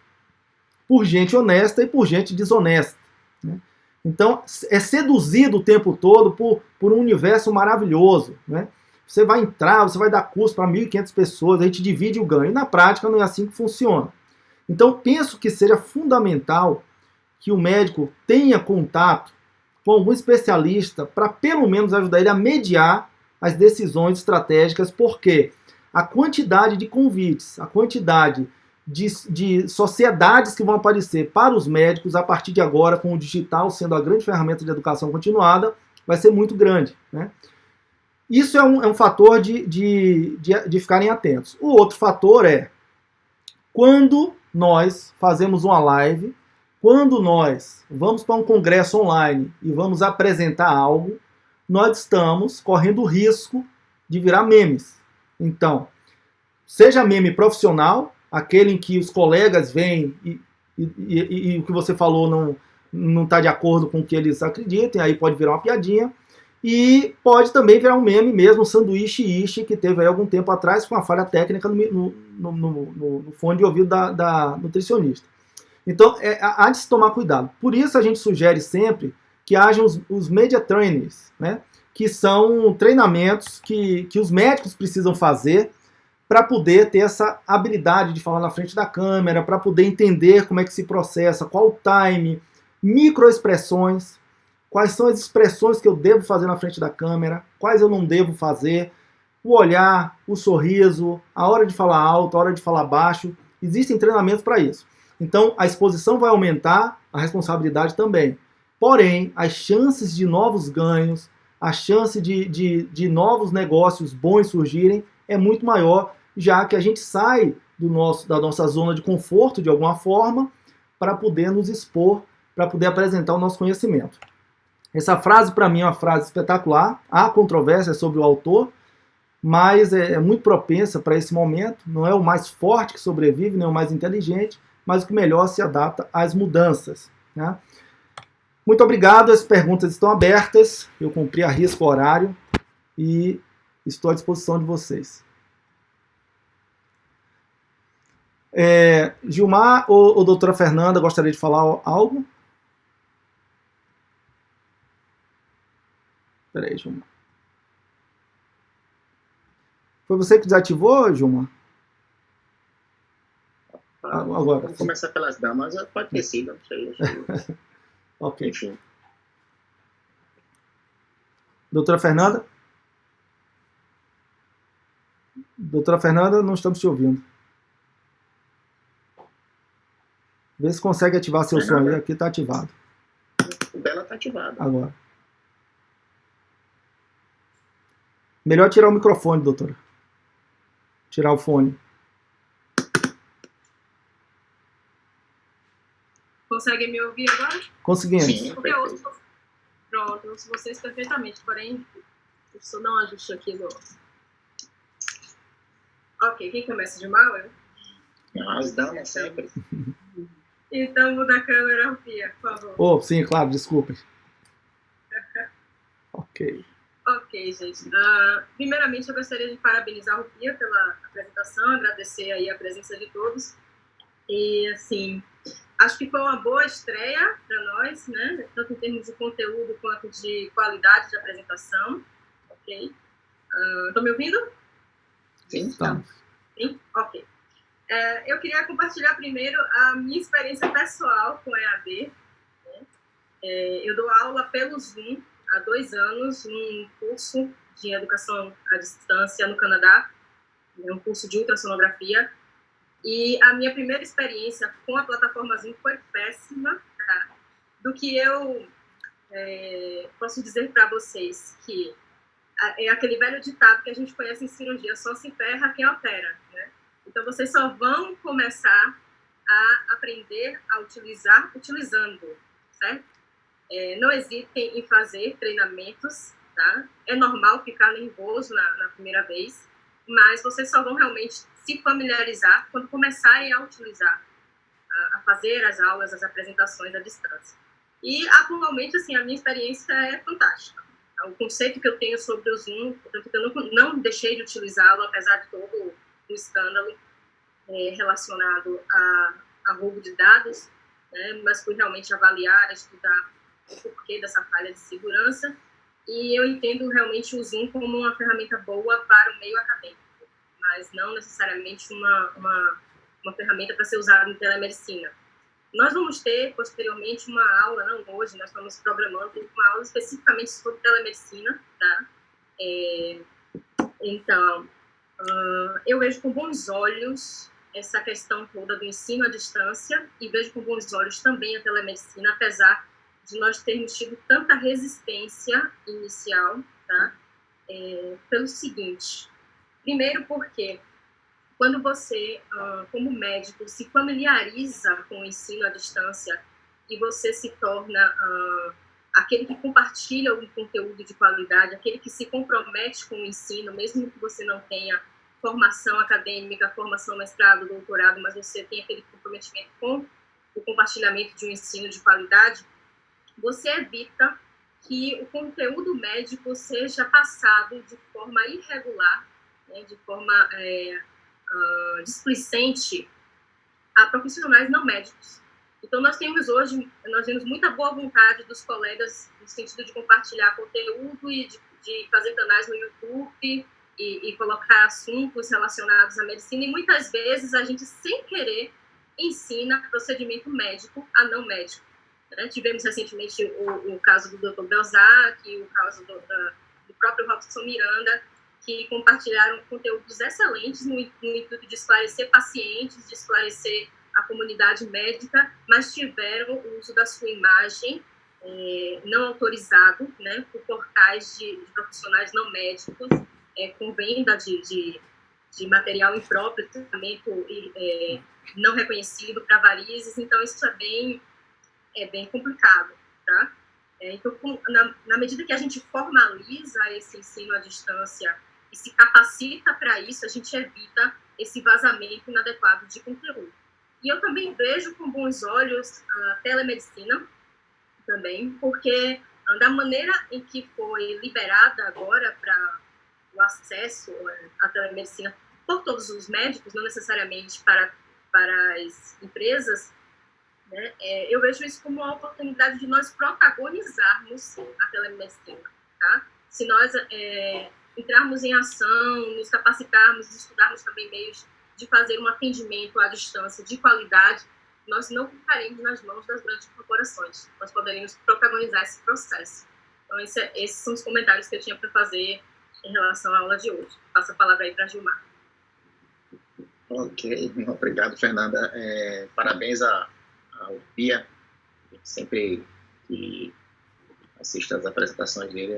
por gente honesta e por gente desonesta. Né? Então, é seduzido o tempo todo por um universo maravilhoso. Né? Você vai entrar, você vai dar curso para 1.500 pessoas, a gente divide o ganho. E na prática não é assim que funciona. Então, penso que seja fundamental que o médico tenha contato com algum especialista para pelo menos ajudar ele a mediar as decisões estratégicas, porque a quantidade de convites, a quantidade de sociedades que vão aparecer para os médicos a partir de agora, com o digital sendo a grande ferramenta de educação continuada, vai ser muito grande. Né? Isso é um fator de ficarem atentos. O outro fator é quando nós fazemos uma live, quando nós vamos para um congresso online e vamos apresentar algo, nós estamos correndo o risco de virar memes. Então, seja meme profissional, aquele em que os colegas vêm e o que você falou não está de acordo com o que eles acreditam, aí pode virar uma piadinha, e pode também virar um meme mesmo, um sanduíche ishi, que teve aí algum tempo atrás com uma falha técnica no fone de ouvido da nutricionista. Então, há de se tomar cuidado. Por isso a gente sugere sempre que hajam os media trainings, né? Que são treinamentos que os médicos precisam fazer para poder ter essa habilidade de falar na frente da câmera, para poder entender como é que se processa, qual o time, microexpressões, quais são as expressões que eu devo fazer na frente da câmera, quais eu não devo fazer, o olhar, o sorriso, a hora de falar alto, a hora de falar baixo. Existem treinamentos para isso. Então, a exposição vai aumentar, a responsabilidade também. Porém, as chances de novos ganhos, a chance de novos negócios bons surgirem é muito maior, já que a gente sai da nossa zona de conforto, de alguma forma, para poder nos expor, para poder apresentar o nosso conhecimento. Essa frase, para mim, é uma frase espetacular. Há controvérsia sobre o autor, mas é muito propensa para esse momento. Não é o mais forte que sobrevive, nem o mais inteligente, mas o que melhor se adapta às mudanças. Né? Muito obrigado, as perguntas estão abertas, eu cumpri a risco o horário e estou à disposição de vocês. Gilmar ou doutora Fernanda, gostaria de falar algo? Espera aí, Gilmar. Foi você que desativou, Gilmar? Agora. Vamos começar pelas damas, pode ter sido, não sei. Ok. Enfim. Doutora Fernanda? Doutora Fernanda, não estamos te ouvindo. Vê se consegue ativar seu som aí. Aqui está ativado. O dela está ativado. Agora. Melhor tirar o microfone, doutora. Tirar o fone. Conseguem me ouvir agora? Conseguimos. Sim, porque eu ouço, pronto, eu ouço vocês perfeitamente, porém, deixa eu dar um ajuste aqui no... Ok, quem começa de mal? As damas sempre. Então, muda a câmera, Pia, por favor. Oh, sim, claro, desculpe. Ok. Ok, gente. Primeiramente, eu gostaria de parabenizar o Pia pela apresentação, agradecer aí a presença de todos. E, assim, acho que foi uma boa estreia para nós, né? Tanto em termos de conteúdo quanto de qualidade de apresentação. Ok? Estão me ouvindo? Sim, tá. Sim? Ok. Eu queria compartilhar primeiro a minha experiência pessoal com EAD. Né? Eu dou aula pelo Zoom há 2 anos, num curso de educação à distância no Canadá, um curso de ultrassonografia. E a minha primeira experiência com a plataforma Zoom foi péssima. Tá? Do que eu posso dizer para vocês que é aquele velho ditado que a gente conhece em cirurgia, só se ferra quem opera, né? Então, vocês só vão começar a aprender a utilizar utilizando, certo? Não hesitem em fazer treinamentos, tá? É normal ficar nervoso na primeira vez, mas vocês só vão realmente se familiarizar quando começarem a utilizar, a fazer as aulas, as apresentações à distância. E, atualmente, assim, a minha experiência é fantástica. O conceito que eu tenho sobre o Zoom, eu não deixei de utilizá-lo, apesar de todo o escândalo relacionado a roubo de dados, né? Mas fui realmente avaliar, estudar o porquê dessa falha de segurança, e eu entendo realmente o Zoom como uma ferramenta boa para o meio acadêmico, mas não necessariamente uma ferramenta para ser usada em telemedicina. Nós vamos ter, posteriormente, uma aula, não hoje, nós estamos programando uma aula especificamente sobre telemedicina, tá? Então, eu vejo com bons olhos essa questão toda do ensino à distância e vejo com bons olhos também a telemedicina, apesar de nós termos tido tanta resistência inicial, tá? Pelo seguinte, primeiro porque quando você, como médico, se familiariza com o ensino à distância e você se torna aquele que compartilha um conteúdo de qualidade, aquele que se compromete com o ensino, mesmo que você não tenha formação acadêmica, formação mestrado, doutorado, mas você tem aquele comprometimento com o compartilhamento de um ensino de qualidade, você evita que o conteúdo médico seja passado de forma irregular, né, de forma displicente a profissionais não médicos. Então, nós temos muita boa vontade dos colegas no sentido de compartilhar conteúdo e de fazer canais no YouTube e colocar assuntos relacionados à medicina, e muitas vezes a gente, sem querer, ensina procedimento médico a não médico. Né? Tivemos recentemente o caso do Dr. Belzac, o caso do próprio Robson Miranda, que compartilharam conteúdos excelentes no intuito de esclarecer pacientes, de esclarecer a comunidade médica, mas tiveram o uso da sua imagem não autorizado, né, por portais de profissionais não médicos, com venda de material impróprio, tratamento não reconhecido para varizes. Então, isso é bem complicado, tá? Então, na medida que a gente formaliza esse ensino à distância e se capacita para isso, a gente evita esse vazamento inadequado de conteúdo. E eu também vejo com bons olhos a telemedicina também, porque da maneira em que foi liberada agora para o acesso à telemedicina por todos os médicos, não necessariamente para as empresas, né, eu vejo isso como uma oportunidade de nós protagonizarmos a telemedicina, tá? Se nós entrarmos em ação, nos capacitarmos, estudarmos também meios de fazer um atendimento à distância de qualidade, nós não ficaremos nas mãos das grandes corporações. Nós poderíamos protagonizar esse processo. Então, esses são os comentários que eu tinha para fazer em relação à aula de hoje. Passo a palavra aí para a Gilmar. Ok, obrigado, Fernanda. Parabéns ao Pia, sempre que assisto as apresentações dele,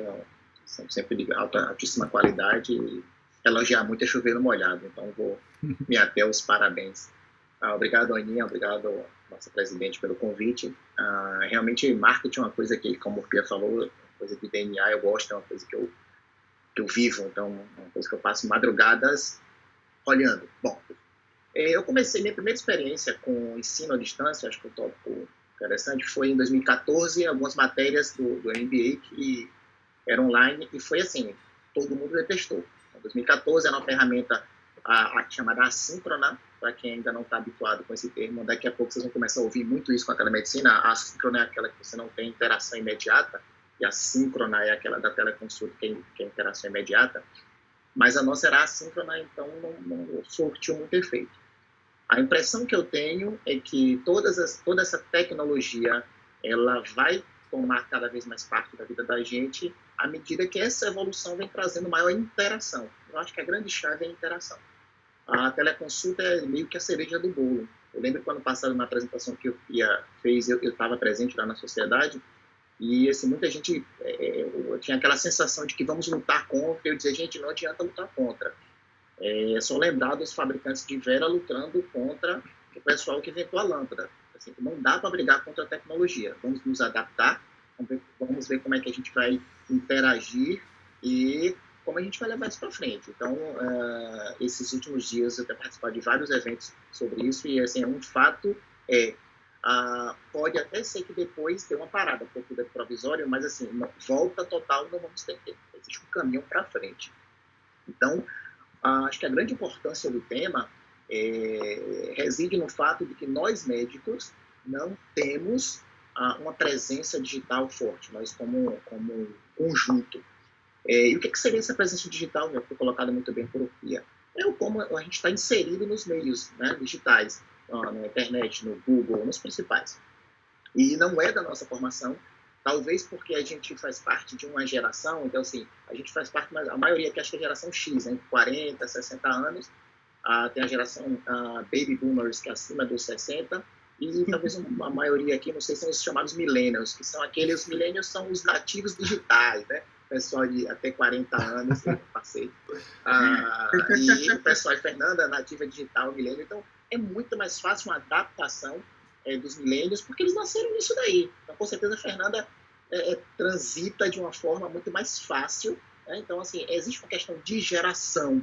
sempre de altíssima qualidade, e elogiar muito é chover no molhado, então vou me ater aos parabéns. Obrigado, Aninha, obrigado, nossa presidente, pelo convite. Realmente, marketing é uma coisa que, como o Pia falou, é uma coisa de DNA, eu gosto, é uma coisa que eu vivo, então é uma coisa que eu passo madrugadas olhando. Bom, eu comecei minha primeira experiência com ensino à distância, acho que o tópico interessante, foi em 2014, algumas matérias do MBA que eram online, e foi assim, todo mundo detestou. Em 2014 era uma ferramenta chamada assíncrona, para quem ainda não está habituado com esse termo, daqui a pouco vocês vão começar a ouvir muito isso com a telemedicina. A assíncrona é aquela que você não tem interação imediata, e a síncrona é aquela da teleconsulta, que é interação imediata, mas a nossa era assíncrona, então não surtiu muito efeito. A impressão que eu tenho é que toda essa tecnologia ela vai tomar cada vez mais parte da vida da gente à medida que essa evolução vem trazendo maior interação. Eu acho que a grande chave é a interação. A teleconsulta é meio que a cereja do bolo. Eu lembro que ano passado, na apresentação que o Pia fez, eu estava presente lá na sociedade, E assim, muita gente tinha aquela sensação de que vamos lutar contra, e eu dizia, gente, não adianta lutar contra. É só lembrar dos fabricantes de vela lutando contra o pessoal que inventou a lâmpada. Assim, não dá para brigar contra a tecnologia. Vamos nos adaptar, vamos ver como é que a gente vai interagir e como a gente vai levar isso para frente. Então, esses últimos dias eu tenho participado de vários eventos sobre isso e assim, um fato pode até ser que depois tenha uma parada, um pouco provisória, mas assim, volta total não vamos ter. Existe um caminho para frente. Então, acho que a grande importância do tema reside no fato de que nós, médicos, não temos uma presença digital forte, nós como conjunto. E o que seria essa presença digital, né, que foi colocada muito bem por Pia? Como a gente está inserido nos meios, né, digitais, na internet, no Google, nos principais. E não é da nossa formação, talvez porque a gente faz parte de uma geração, então assim, a gente faz parte, a maioria que acho que é a geração X, né, 40, 60 anos, tem a geração Baby Boomers, que é acima dos 60, e talvez a maioria aqui, não sei, são os chamados Millennials, que são aqueles, os Millennials são os nativos digitais, né, pessoal de até 40 anos, eu passei, e o pessoal de Fernanda, nativa digital, Millennial, então é muito mais fácil uma adaptação dos milênios, porque eles nasceram nisso daí. Então, com certeza, a Fernanda transita de uma forma muito mais fácil. Né? Então, assim, existe uma questão de geração,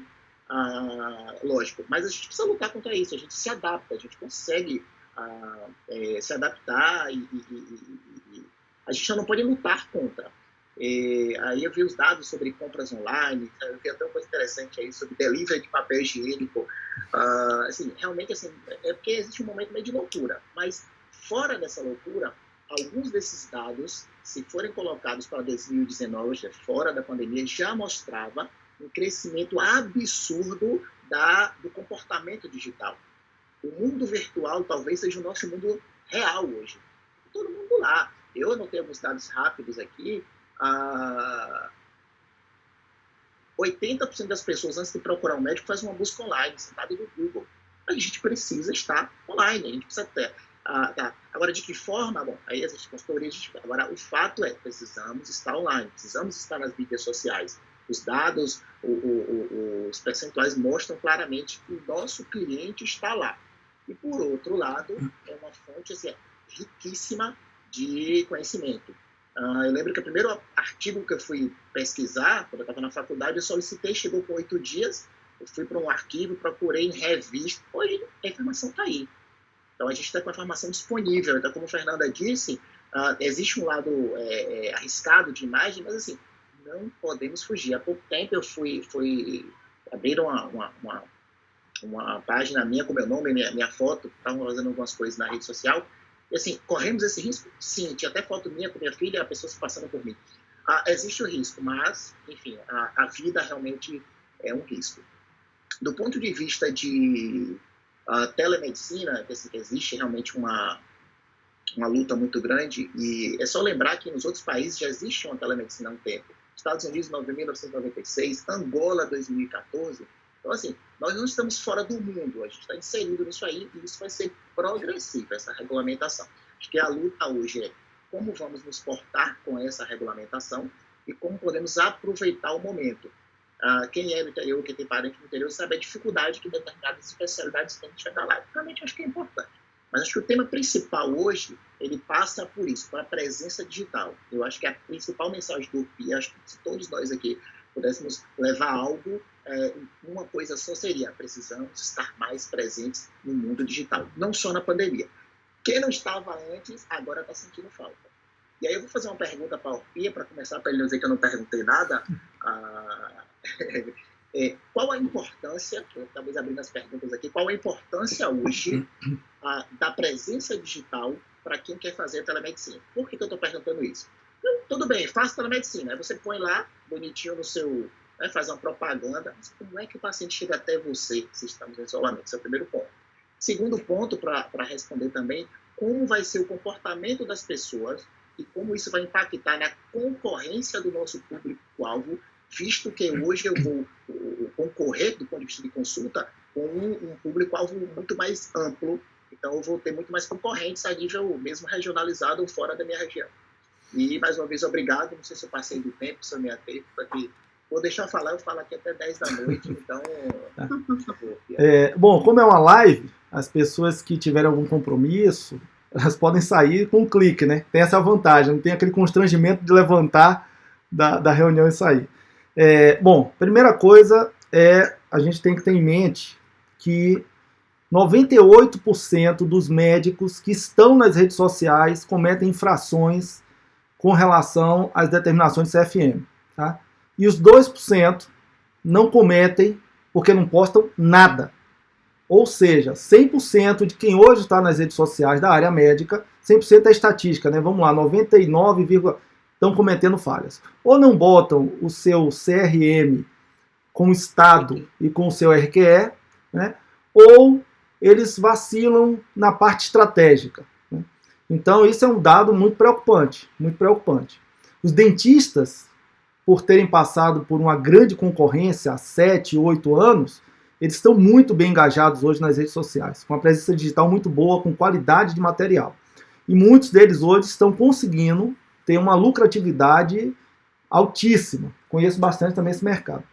lógico, mas a gente precisa lutar contra isso, a gente se adapta, a gente consegue se adaptar e a gente não pode lutar contra. Aí eu vi os dados sobre compras online, eu vi até uma coisa interessante aí sobre delivery de papel higiênico. Assim, realmente assim, é porque existe um momento meio de loucura, mas fora dessa loucura, alguns desses dados, se forem colocados para 2019, fora da pandemia, já mostrava um crescimento absurdo do comportamento digital. O mundo virtual talvez seja o nosso mundo real hoje. Todo mundo lá. Eu anotei alguns dados rápidos aqui. 80% das pessoas, antes de procurar um médico, fazem uma busca online, sentado no Google. A gente precisa estar online, a gente precisa ter. Agora, de que forma? Bom, aí existem consultorias. Agora, o fato precisamos estar online, precisamos estar nas mídias sociais. Os dados, os percentuais mostram claramente que o nosso cliente está lá. E, por outro lado, é uma fonte assim, riquíssima de conhecimento. Eu lembro que o primeiro artigo que eu fui pesquisar, quando eu estava na faculdade, eu solicitei, chegou com 8 dias, eu fui para um arquivo, procurei em revista. Hoje, a informação está aí. Então, a gente está com a informação disponível. Então, como a Fernanda disse, existe um lado arriscado de imagem, mas, assim, não podemos fugir. Há pouco tempo eu fui abrir uma página minha com meu nome, minha foto, estavam fazendo algumas coisas na rede social. E assim, corremos esse risco? Sim, tinha até foto minha com minha filha, a pessoa se passando por mim. Existe o risco, mas, enfim, a vida realmente é um risco. Do ponto de vista de telemedicina, assim, existe realmente uma luta muito grande, e é só lembrar que nos outros países já existe uma telemedicina há um tempo. Estados Unidos, 1996, Angola, 2014. Então, assim, nós não estamos fora do mundo, a gente está inserido nisso aí e isso vai ser progressivo, essa regulamentação. Acho que a luta hoje é como vamos nos portar com essa regulamentação e como podemos aproveitar o momento. Quem é do interior, quem tem parente no interior, sabe a dificuldade que determinadas especialidades têm de chegar lá. Realmente acho que é importante. Mas acho que o tema principal hoje, ele passa por isso, por a presença digital. Eu acho que a principal mensagem do PIA, acho que se todos nós aqui pudéssemos levar algo, uma coisa só seria: precisamos estar mais presentes no mundo digital, não só na pandemia. Quem não estava antes, agora está sentindo falta. E aí eu vou fazer uma pergunta para a Pia, para começar, para ele não dizer que eu não perguntei nada. Qual a importância, talvez abrindo as perguntas aqui, qual a importância hoje da presença digital para quem quer fazer a telemedicina? Por que eu estou perguntando isso? Tudo bem, faça telemedicina, aí você põe lá, bonitinho no seu, faz uma propaganda, mas como é que o paciente chega até você se estamos em isolamento? Esse é o primeiro ponto. Segundo ponto, para responder também, como vai ser o comportamento das pessoas e como isso vai impactar na concorrência do nosso público-alvo, visto que hoje eu vou concorrer, do ponto de vista de consulta, com um público-alvo muito mais amplo, então eu vou ter muito mais concorrentes a nível mesmo regionalizado ou fora da minha região. E, mais uma vez, obrigado. Não sei se eu passei do tempo, se eu me atei, porque vou deixar falar, eu falo aqui até 10 da noite, então... Bom, como é uma live, as pessoas que tiverem algum compromisso, elas podem sair com um clique, né? Tem essa vantagem, não tem aquele constrangimento de levantar da reunião e sair. Bom, primeira coisa a gente tem que ter em mente que 98% dos médicos que estão nas redes sociais cometem infrações com relação às determinações de CFM. Tá? E os 2% não cometem porque não postam nada. Ou seja, 100% de quem hoje está nas redes sociais da área médica, 100% é estatística, né? Vamos lá, 99, estão cometendo falhas. Ou não botam o seu CRM com o Estado e com o seu RQE, né? Ou eles vacilam na parte estratégica. Né? Então, isso é um dado muito preocupante, muito preocupante. Os dentistas, por terem passado por uma grande concorrência há 7, 8 anos, eles estão muito bem engajados hoje nas redes sociais, com uma presença digital muito boa, com qualidade de material. E muitos deles hoje estão conseguindo ter uma lucratividade altíssima. Conheço bastante também esse mercado.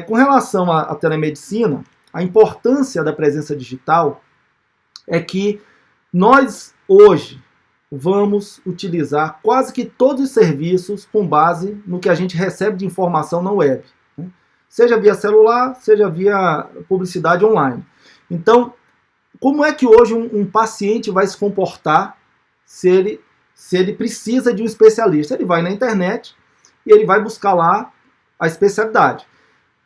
Com relação à telemedicina, a importância da presença digital é que nós, hoje, vamos utilizar quase que todos os serviços com base no que a gente recebe de informação na web. Né? Seja via celular, seja via publicidade online. Então, como é que hoje um paciente vai se comportar se ele precisa de um especialista? Ele vai na internet e ele vai buscar lá a especialidade.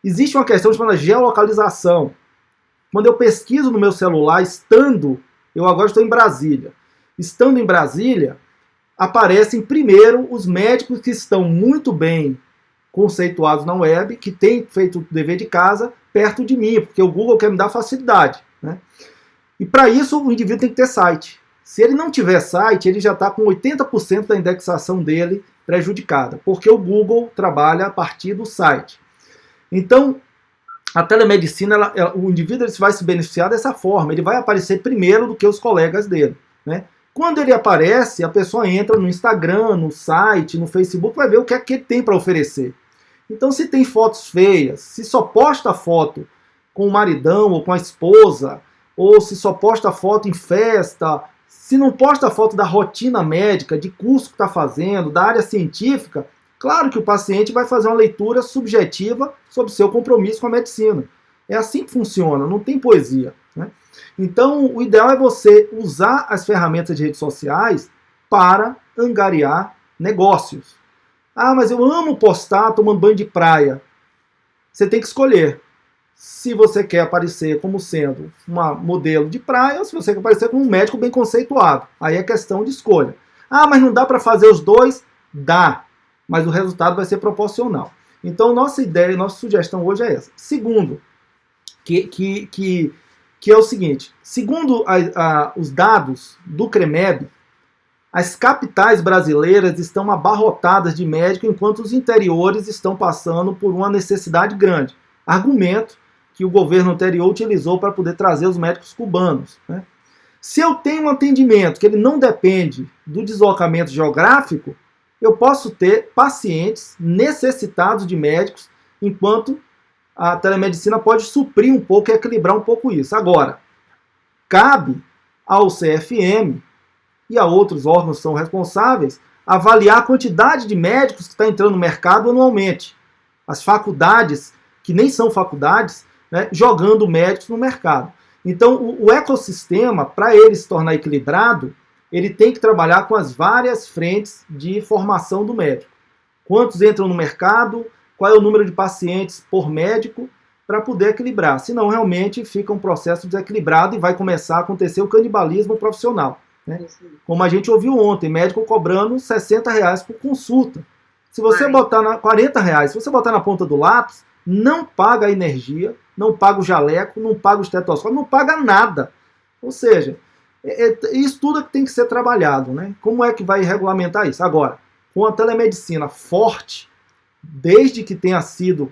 Existe uma questão chamada geolocalização. Quando eu pesquiso no meu celular, eu agora estou em Brasília. Estando em Brasília, aparecem primeiro os médicos que estão muito bem conceituados na web, que têm feito o dever de casa perto de mim, porque o Google quer me dar facilidade. Né? E para isso o indivíduo tem que ter site. Se ele não tiver site, ele já está com 80% da indexação dele prejudicada, porque o Google trabalha a partir do site. Então, a telemedicina, o indivíduo vai se beneficiar dessa forma, ele vai aparecer primeiro do que os colegas dele. Né? Quando ele aparece, a pessoa entra no Instagram, no site, no Facebook, vai ver o que é que ele tem para oferecer. Então, se tem fotos feias, se só posta foto com o maridão ou com a esposa, ou se só posta foto em festa, se não posta foto da rotina médica, de curso que está fazendo, da área científica, claro que o paciente vai fazer uma leitura subjetiva sobre seu compromisso com a medicina. É assim que funciona, não tem poesia. Né? Então, o ideal é você usar as ferramentas de redes sociais para angariar negócios. Ah, mas eu amo postar tomando banho de praia. Você tem que escolher se você quer aparecer como sendo uma modelo de praia ou se você quer aparecer como um médico bem conceituado. Aí é questão de escolha. Ah, mas não dá para fazer os dois? Dá. Mas o resultado vai ser proporcional. Então, nossa ideia, nossa sugestão hoje é essa. Segundo, que é o seguinte, segundo os dados do CREMEB, as capitais brasileiras estão abarrotadas de médicos, enquanto os interiores estão passando por uma necessidade grande. Argumento que o governo anterior utilizou para poder trazer os médicos cubanos. Né? Se eu tenho um atendimento que ele não depende do deslocamento geográfico, eu posso ter pacientes necessitados de médicos, enquanto a telemedicina pode suprir um pouco e equilibrar um pouco isso. Agora, cabe ao CFM e a outros órgãos que são responsáveis avaliar a quantidade de médicos que está entrando no mercado anualmente. As faculdades, que nem são faculdades, né, jogando médicos no mercado. Então, o ecossistema, para ele se tornar equilibrado, ele tem que trabalhar com as várias frentes de formação do médico. Quantos entram no mercado, qual é o número de pacientes por médico, para poder equilibrar. Senão, realmente, fica um processo desequilibrado e vai começar a acontecer o canibalismo profissional. Né? Como a gente ouviu ontem, médico cobrando R$60 por consulta. Se você botar R$40, se você botar na ponta do lápis, não paga a energia, não paga o jaleco, não paga o estetoscópio, não paga nada. Ou seja, isso tudo é que tem que ser trabalhado. Né? Como é que vai regulamentar isso? Agora, com a telemedicina forte, desde que tenha sido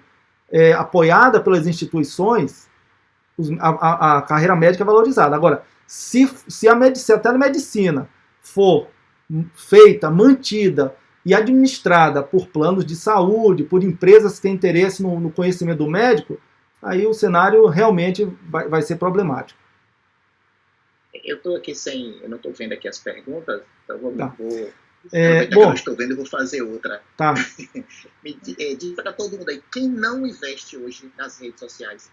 apoiada pelas instituições, a carreira médica é valorizada. Agora, se a telemedicina for feita, mantida e administrada por planos de saúde, por empresas que têm interesse no conhecimento do médico, aí o cenário realmente vai ser problemático. Eu estou aqui eu não estou vendo aqui as perguntas, então vou bom, eu estou vendo, eu vou fazer outra. Tá. Diz para todo mundo aí, quem não investe hoje nas redes sociais,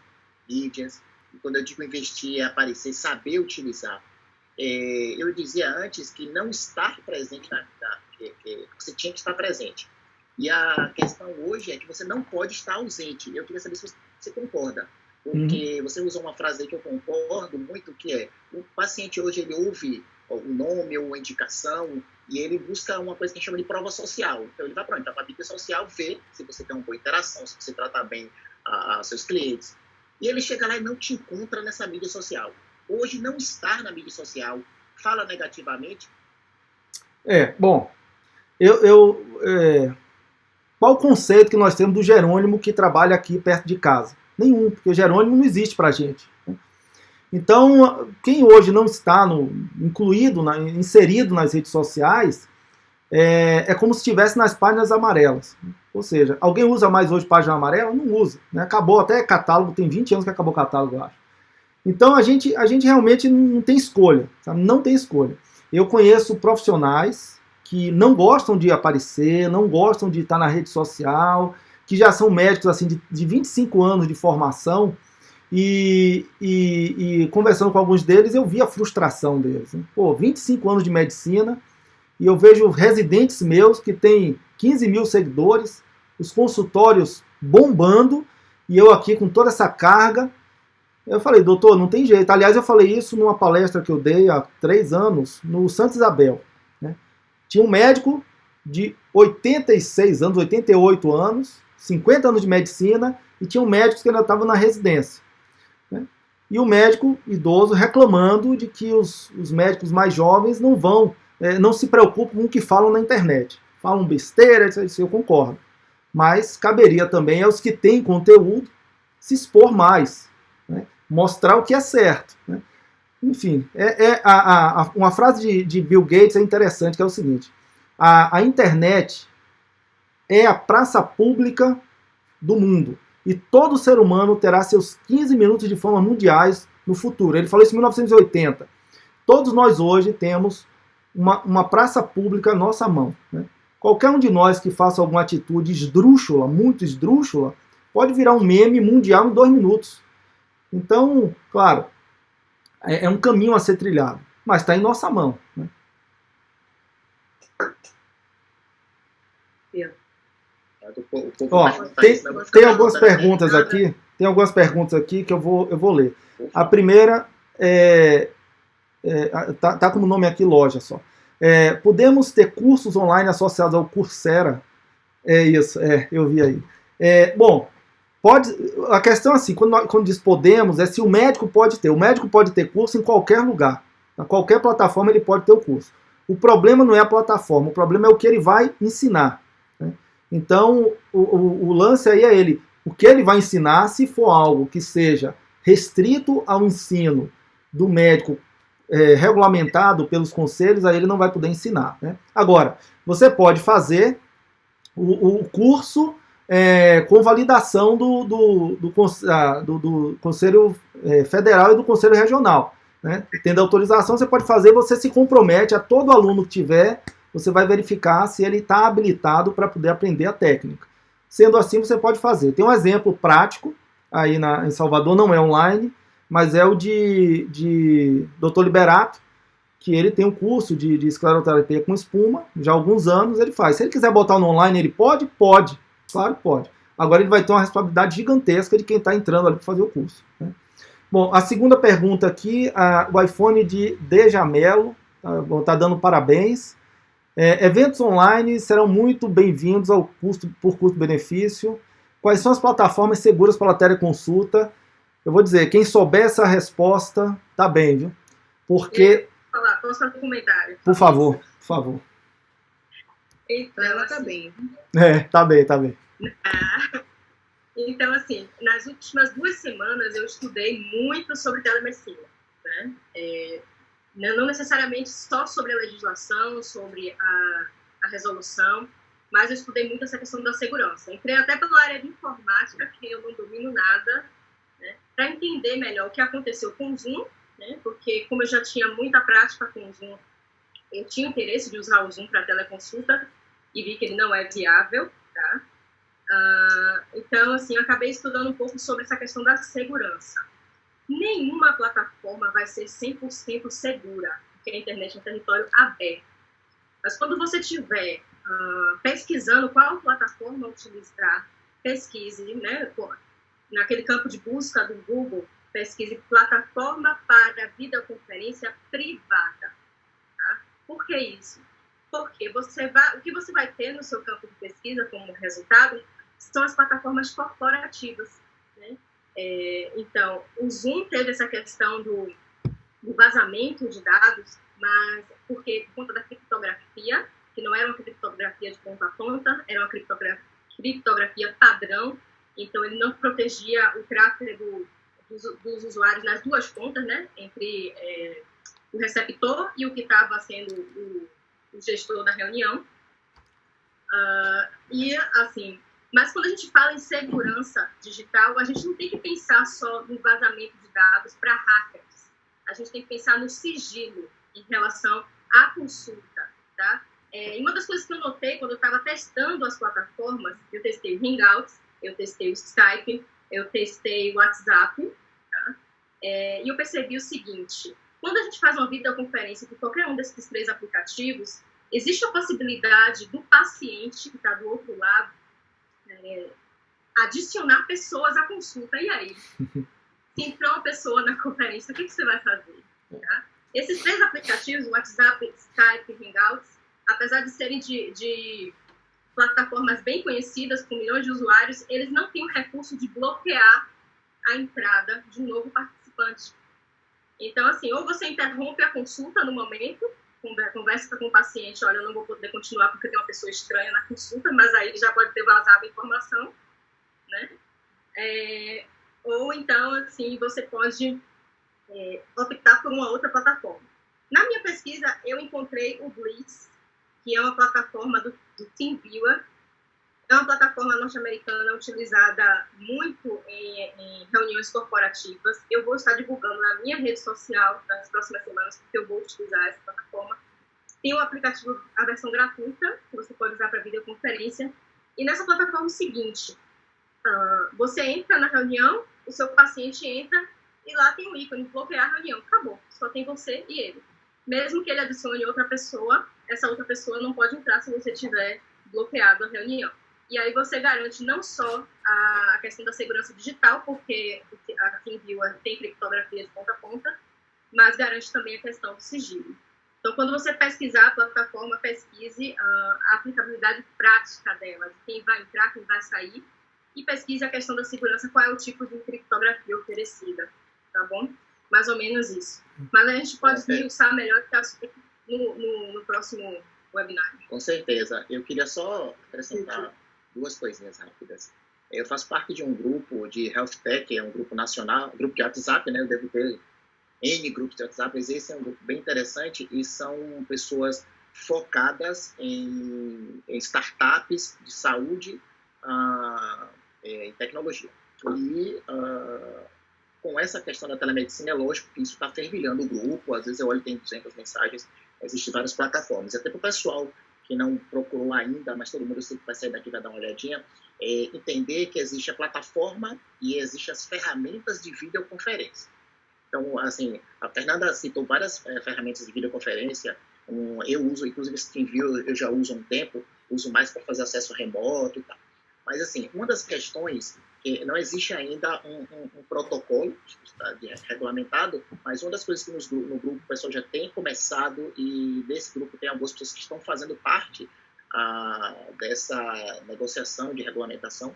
mídias, e quando eu digo investir é aparecer, saber utilizar. Eu dizia antes que não estar presente, que você tinha que estar presente. E a questão hoje é que você não pode estar ausente. Eu queria saber se você concorda. Porque você usou uma frase aí que eu concordo muito, que é, o paciente hoje ele ouve o nome ou a indicação e ele busca uma coisa que a gente chama de prova social. Então ele vai para a mídia social, vê se você tem uma boa interação, se você trata bem seus clientes. E ele chega lá e não te encontra nessa mídia social. Hoje não estar na mídia social fala negativamente. Bom, qual o conceito que nós temos do Jerônimo que trabalha aqui perto de casa? Nenhum, porque o Jerônimo não existe para a gente. Então, quem hoje não está inserido nas redes sociais, é como se estivesse nas páginas amarelas. Ou seja, alguém usa mais hoje página amarela? Não usa. Né? Acabou até catálogo, tem 20 anos que acabou o catálogo, eu acho. Então, a gente realmente não tem escolha. Sabe? Não tem escolha. Eu conheço profissionais que não gostam de aparecer, não gostam de estar na rede social, que já são médicos assim, de 25 anos de formação, e conversando com alguns deles, eu vi a frustração deles. Né? 25 anos de medicina, e eu vejo residentes meus que têm 15 mil seguidores, os consultórios bombando, e eu aqui com toda essa carga. Eu falei, doutor, não tem jeito. Aliás, eu falei isso numa palestra que eu dei há 3 anos, no Santa Isabel. Né? Tinha um médico de 86 anos, 88 anos, 50 anos de medicina, e tinham médicos que ainda estavam na residência. Né? E o médico idoso reclamando de que os médicos mais jovens não se preocupam com o que falam na internet. Falam besteira, isso eu concordo. Mas caberia também aos que têm conteúdo se expor mais, né? Mostrar o que é certo. Né? Enfim, uma frase de Bill Gates é interessante, que é o seguinte: a internet é a praça pública do mundo. E todo ser humano terá seus 15 minutos de fama mundiais no futuro. Ele falou isso em 1980. Todos nós hoje temos uma praça pública à nossa mão. Né? Qualquer um de nós que faça alguma atitude esdrúxula, muito esdrúxula, pode virar um meme mundial em 2 minutos. Então, claro, é um caminho a ser trilhado, mas está em nossa mão. Né? Tem algumas perguntas aqui. Tem algumas perguntas aqui que eu vou ler. A primeira tá como nome aqui loja só. Podemos ter cursos online associados ao Coursera? Isso, eu vi aí. Bom, a questão é assim, quando diz podemos, é se o médico pode ter. O médico pode ter curso em qualquer lugar. Na qualquer plataforma ele pode ter o curso. O problema não é a plataforma, o problema é o que ele vai ensinar. Né? Então, o lance aí é o que ele vai ensinar, se for algo que seja restrito ao ensino do médico regulamentado pelos conselhos, aí ele não vai poder ensinar. Né? Agora, você pode fazer o curso com validação do Conselho Federal e do Conselho Regional. Né? Tendo autorização, você pode fazer, você se compromete a todo aluno que tiver, você vai verificar se ele está habilitado para poder aprender a técnica. Sendo assim, você pode fazer. Tem um exemplo prático aí em Salvador, não é online, mas é o de Dr. Liberato, que ele tem um curso de escleroterapia com espuma, já há alguns anos ele faz. Se ele quiser botar no online, ele pode? Pode. Claro que pode. Agora ele vai ter uma responsabilidade gigantesca de quem está entrando ali para fazer o curso. Né? Bom, a segunda pergunta aqui, o iPhone de Dejamelo, tá dando parabéns. Eventos online serão muito bem-vindos por custo-benefício. Quais são as plataformas seguras para a teleconsulta? Eu vou dizer, quem souber essa resposta, tá bem, viu? Porque... Posso fazer um comentário? Por favor. Então, ela tá bem. Tá bem. Então, assim, nas últimas 2 semanas eu estudei muito sobre telemedicina, né? não necessariamente só sobre a legislação, sobre a resolução, mas eu estudei muito essa questão da segurança. Entrei até pela área de informática, que eu não domino nada, né, para entender melhor o que aconteceu com o Zoom, né, porque como eu já tinha muita prática com o Zoom, eu tinha interesse de usar o Zoom para teleconsulta e vi que ele não é viável, tá? Então, assim, eu acabei estudando um pouco sobre essa questão da segurança. Nenhuma plataforma vai ser 100% segura, porque a internet é um território aberto. Mas quando você estiver pesquisando qual plataforma utilizar, pesquise, né, naquele campo de busca do Google, pesquise plataforma para videoconferência privada. Tá? Por que isso? Porque o que você vai ter no seu campo de pesquisa como resultado são as plataformas corporativas, né? Então, o Zoom teve essa questão do vazamento de dados, mas por conta da criptografia, que não era uma criptografia de ponta a ponta, era uma criptografia padrão, então ele não protegia o tráfego dos usuários nas duas pontas, né? Entre o receptor e o que estava sendo o gestor da reunião. E, assim, mas quando a gente fala em segurança digital, a gente não tem que pensar só no vazamento de dados para hackers. A gente tem que pensar no sigilo em relação à consulta, tá? E uma das coisas que eu notei quando eu estava testando as plataformas, eu testei o Hangouts, eu testei o Skype, eu testei o WhatsApp, tá? E eu percebi o seguinte: quando a gente faz uma videoconferência com qualquer um desses 3 aplicativos, existe a possibilidade do paciente que está do outro lado adicionar pessoas à consulta. E aí? Se entrar uma pessoa na conferência, o que você vai fazer? Tá? Esses 3 aplicativos, WhatsApp, Skype e Hangouts, apesar de serem de plataformas bem conhecidas, com milhões de usuários, eles não têm o recurso de bloquear a entrada de um novo participante. Então, assim, ou você interrompe a consulta no momento, conversa com o paciente, olha, eu não vou poder continuar porque tem uma pessoa estranha na consulta, mas aí já pode ter vazado a informação, né? Ou então, assim, você pode optar por uma outra plataforma. Na minha pesquisa, eu encontrei o Bliss, que é uma plataforma do TeamViewer. É uma plataforma norte-americana utilizada muito em reuniões corporativas. Eu vou estar divulgando na minha rede social nas próximas semanas, porque eu vou utilizar essa plataforma. Tem o aplicativo, a versão gratuita, que você pode usar para videoconferência. E nessa plataforma é o seguinte: você entra na reunião, o seu paciente entra e lá tem um ícone, bloquear a reunião. Acabou, só tem você e ele. Mesmo que ele adicione outra pessoa, essa outra pessoa não pode entrar se você tiver bloqueado a reunião. E aí você garante não só a questão da segurança digital, porque a TeamViewer tem criptografia de ponta a ponta, mas garante também a questão do sigilo. Então, quando você pesquisar a plataforma, pesquise a aplicabilidade prática dela, de quem vai entrar, quem vai sair, e pesquise a questão da segurança, qual é o tipo de criptografia oferecida, tá bom? Mais ou menos isso. Mas a gente pode esmiuçar melhor no próximo webinar. Com certeza. Eu queria só acrescentar 2 coisinhas rápidas. Eu faço parte de um grupo de Health Tech, é um grupo nacional, um grupo de WhatsApp, né? Eu devo ter N grupos de WhatsApp, mas esse é um grupo bem interessante e são pessoas focadas em startups de saúde e tecnologia. E com essa questão da telemedicina, é lógico que isso está fervilhando o grupo. Às vezes eu olho e tem 200 mensagens, existem várias plataformas. Até para o pessoal que não procurou ainda, mas todo mundo eu sei que vai sair daqui e vai dar uma olhadinha, entender que existe a plataforma e existem as ferramentas de videoconferência. Então, assim, a Fernanda citou várias ferramentas de videoconferência. Eu uso, inclusive, esse TeamViewer eu já uso há um tempo, uso mais para fazer acesso remoto e tal. Mas, assim, uma das questões que não existe ainda um protocolo regulamentado, mas uma das coisas que no grupo o pessoal já tem começado, e desse grupo tem algumas pessoas que estão fazendo parte dessa negociação de regulamentação,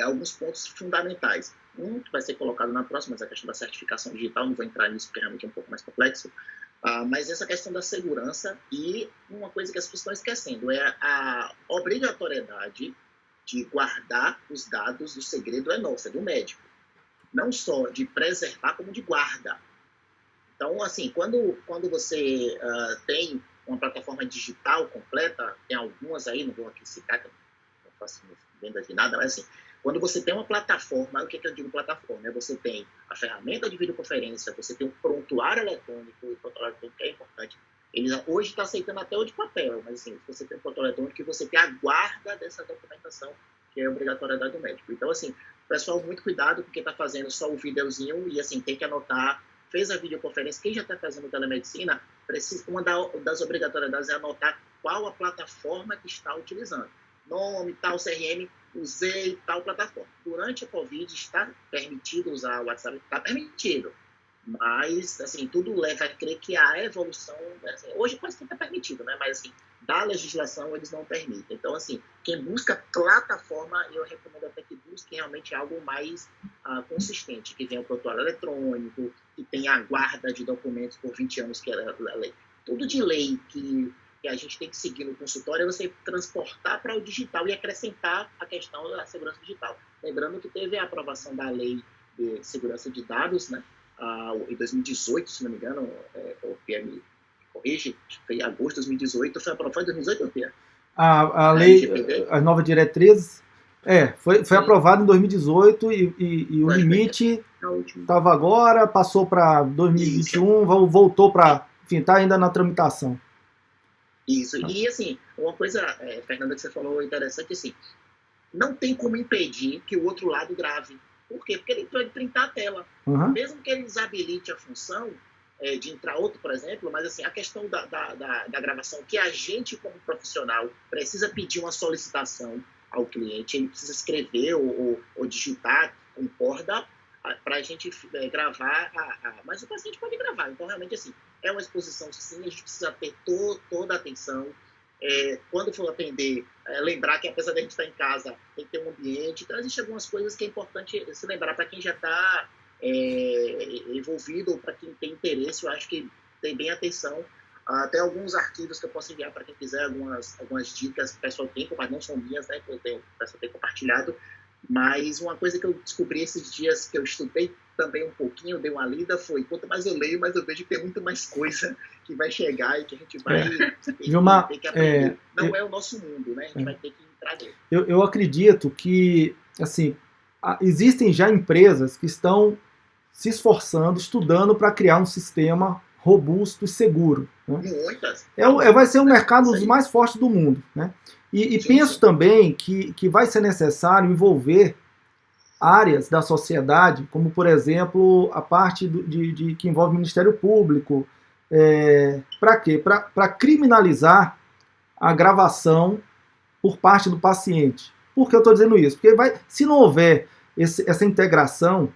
alguns pontos fundamentais. Um que vai ser colocado na próxima, mas a questão da certificação digital, não vou entrar nisso porque realmente é um pouco mais complexo, mas essa questão da segurança, e uma coisa que as pessoas estão esquecendo é a obrigatoriedade de guardar os dados do segredo é nossa, é do médico. Não só de preservar, como de guarda. Então, assim, quando você tem uma plataforma digital completa, tem algumas aí, não vou aqui citar, que eu não faço venda de nada, mas assim, quando você tem uma plataforma, o que eu digo plataforma? Você tem a ferramenta de videoconferência, você tem o prontuário eletrônico, e o prontuário eletrônico é importante. Ele hoje está aceitando até o de papel, mas assim, você tem o prontuário eletrônico e você tem a guarda dessa documentação, que é obrigatoriedade do médico. Então, assim, pessoal, muito cuidado com quem está fazendo só o videozinho e, assim, tem que anotar. Fez a videoconferência, quem já está fazendo telemedicina, uma das obrigatoriedades é anotar qual a plataforma que está utilizando. Nome, tal CRM, usei tal plataforma. Durante a Covid, está permitido usar o WhatsApp? Está permitido. Mas, assim, tudo leva a crer que a evolução... Assim, hoje quase tudo é permitido, né? Mas, assim, da legislação eles não permitem. Então, assim, quem busca plataforma, eu recomendo até que busque realmente algo mais consistente, que tenha o prontuário eletrônico, que tenha a guarda de documentos por 20 anos, que é a lei. Tudo de lei que a gente tem que seguir no consultório é você transportar para o digital e acrescentar a questão da segurança digital. Lembrando que teve a aprovação da lei de segurança de dados, né? Em 2018, se não me engano, o PM me corrige, foi em agosto de 2018, foi aprovado em 2018 ou quê? A lei, as novas diretrizes, foi aprovado em 2018 e o limite estava agora, passou para 2021, voltou para, enfim, está ainda na tramitação. Isso, e assim, uma coisa, Fernanda, que você falou interessante, assim, não tem como impedir que o outro lado grave. Por quê? Porque ele pode printar a tela. Uhum. Mesmo que ele desabilite a função de entrar outro, por exemplo, mas assim, a questão da gravação, que a gente, como profissional, precisa pedir uma solicitação ao cliente, ele precisa escrever ou digitar, concorda, para a gente gravar, mas o paciente pode gravar. Então, realmente, assim, é uma exposição, sim, a gente precisa ter toda a atenção. Quando for atender, lembrar que apesar de a gente estar em casa, tem que ter um ambiente. Então, existem algumas coisas que é importante se lembrar para quem já está envolvido ou para quem tem interesse. Eu acho que tem bem atenção. Até alguns arquivos que eu posso enviar para quem quiser, algumas dicas que o pessoal tem, mas não são minhas, né, que o pessoal tem compartilhado. Mas uma coisa que eu descobri esses dias, que eu estudei também um pouquinho, dei uma lida, foi: quanto mais eu leio, mais eu vejo que tem muito mais coisa que vai chegar e que a gente vai ter que aprender. Não é o nosso mundo, né? A gente vai ter que entrar dentro. Eu acredito que, assim, existem já empresas que estão se esforçando, estudando para criar um sistema robusto e seguro. Né? Muitas. Vai ser um mercado dos mais fortes do mundo. Né? E penso também que vai ser necessário envolver áreas da sociedade, como, por exemplo, a parte que envolve o Ministério Público. Para quê? Para criminalizar a gravação por parte do paciente. Por que eu estou dizendo isso? Porque se não houver essa integração,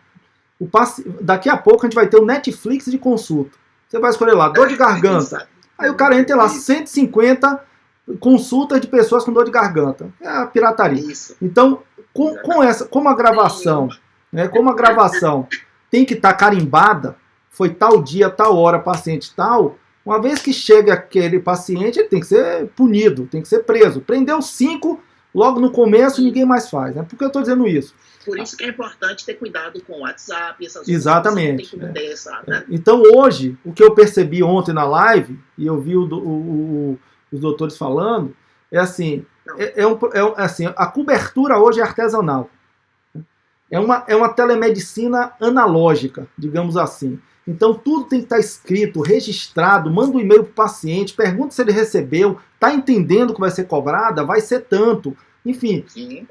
daqui a pouco a gente vai ter o Netflix de consulta. Você vai escolher lá, dor de garganta. Aí o cara entra lá, 150 consultas de pessoas com dor de garganta. É a pirataria. Isso. Então, como a gravação tem que estar carimbada, foi tal dia, tal hora, paciente tal, uma vez que chega aquele paciente, ele tem que ser punido, tem que ser preso. Prendeu 5, logo no começo, ninguém mais faz. Né? Por que eu estou dizendo isso? Por isso que é importante ter cuidado com o WhatsApp, essas coisas. Exatamente. Tem que manter, né? Então, hoje, o que eu percebi ontem na live, e eu vi os doutores falando, é assim, assim, a cobertura hoje é artesanal. É uma telemedicina analógica, digamos assim. Então, tudo tem que estar escrito, registrado, manda um e-mail para o paciente, pergunta se ele recebeu, está entendendo que vai ser cobrada, vai ser tanto. Enfim,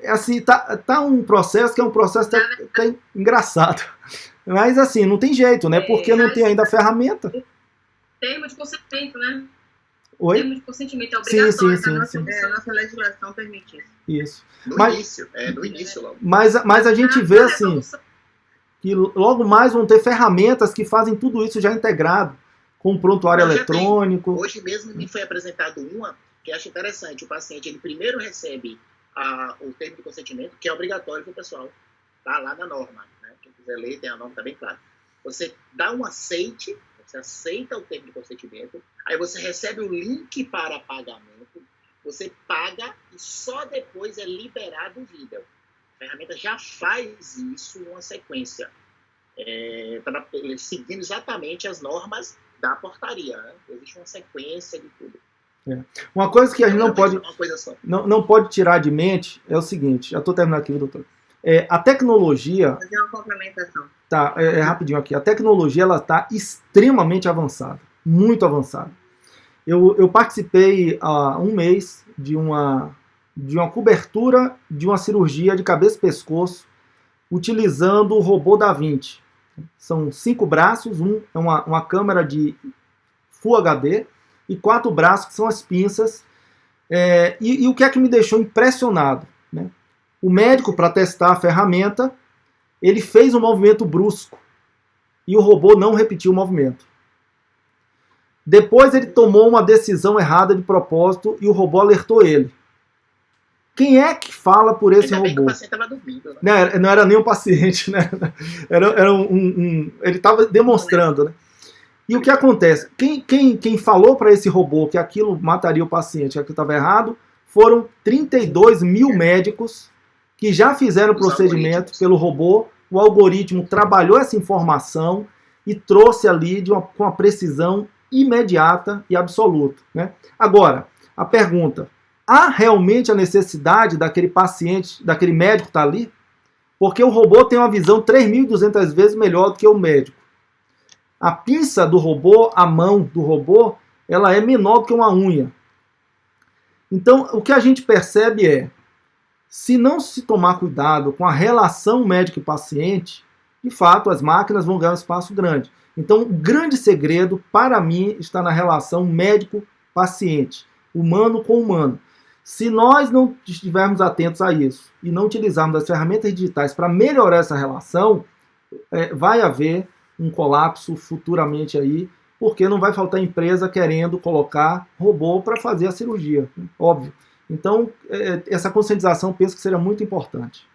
assim, tá um processo que é um processo até engraçado. Mas, assim, não tem jeito, né? Porque não tem ainda a ferramenta. Termo de consentimento, né? Oi? Termo de consentimento é obrigatório. Sim. A nossa legislação permite isso. No início logo. Mas a gente vê, assim, que logo mais vão ter ferramentas que fazem tudo isso já integrado, com prontuário eletrônico. Hoje mesmo me foi apresentado uma que acho interessante. O paciente, ele primeiro recebe o termo de consentimento, que é obrigatório para o pessoal. Está lá na norma. Né? Quem quiser ler, tem a norma, está bem claro. Você dá um aceite, você aceita o termo de consentimento, aí você recebe o link para pagamento, você paga e só depois é liberado o vídeo. A ferramenta já faz isso numa sequência. seguindo exatamente as normas da portaria, né? Existe uma sequência de tudo. Uma coisa que a gente não pode tirar de mente é o seguinte, já estou terminando aqui, doutor. A tecnologia... Vou fazer uma complementação. Tá, rapidinho aqui. A tecnologia está extremamente avançada, muito avançada. Eu participei há um mês de uma cobertura de uma cirurgia de cabeça e pescoço utilizando o robô Da Vinci. São 5 braços, é uma câmera de Full HD e 4 braços que são as pinças. E o que é que me deixou impressionado? Né? O médico, para testar a ferramenta, ele fez um movimento brusco e o robô não repetiu o movimento. Depois ele tomou uma decisão errada de propósito e o robô alertou ele. Quem é que fala por esse robô? O paciente estava dormindo, né? Não era nem um paciente, né? Era ele estava demonstrando, né? E o que acontece? Quem falou para esse robô que aquilo mataria o paciente, que aquilo estava errado, foram 32 mil médicos que já fizeram o procedimento pelo robô. O algoritmo trabalhou essa informação e trouxe ali com uma precisão imediata e absoluta, né? Agora, a pergunta: há realmente a necessidade daquele paciente, daquele médico estar ali? Porque o robô tem uma visão 3.200 vezes melhor do que o médico. A pinça do robô, a mão do robô, ela é menor do que uma unha. Então, o que a gente percebe é, se não se tomar cuidado com a relação médico e paciente, de fato, as máquinas vão ganhar um espaço grande. Então, o grande segredo, para mim, está na relação médico-paciente, humano com humano. Se nós não estivermos atentos a isso e não utilizarmos as ferramentas digitais para melhorar essa relação, vai haver um colapso futuramente aí, porque não vai faltar empresa querendo colocar robô para fazer a cirurgia, óbvio. Então, essa conscientização penso que seria muito importante.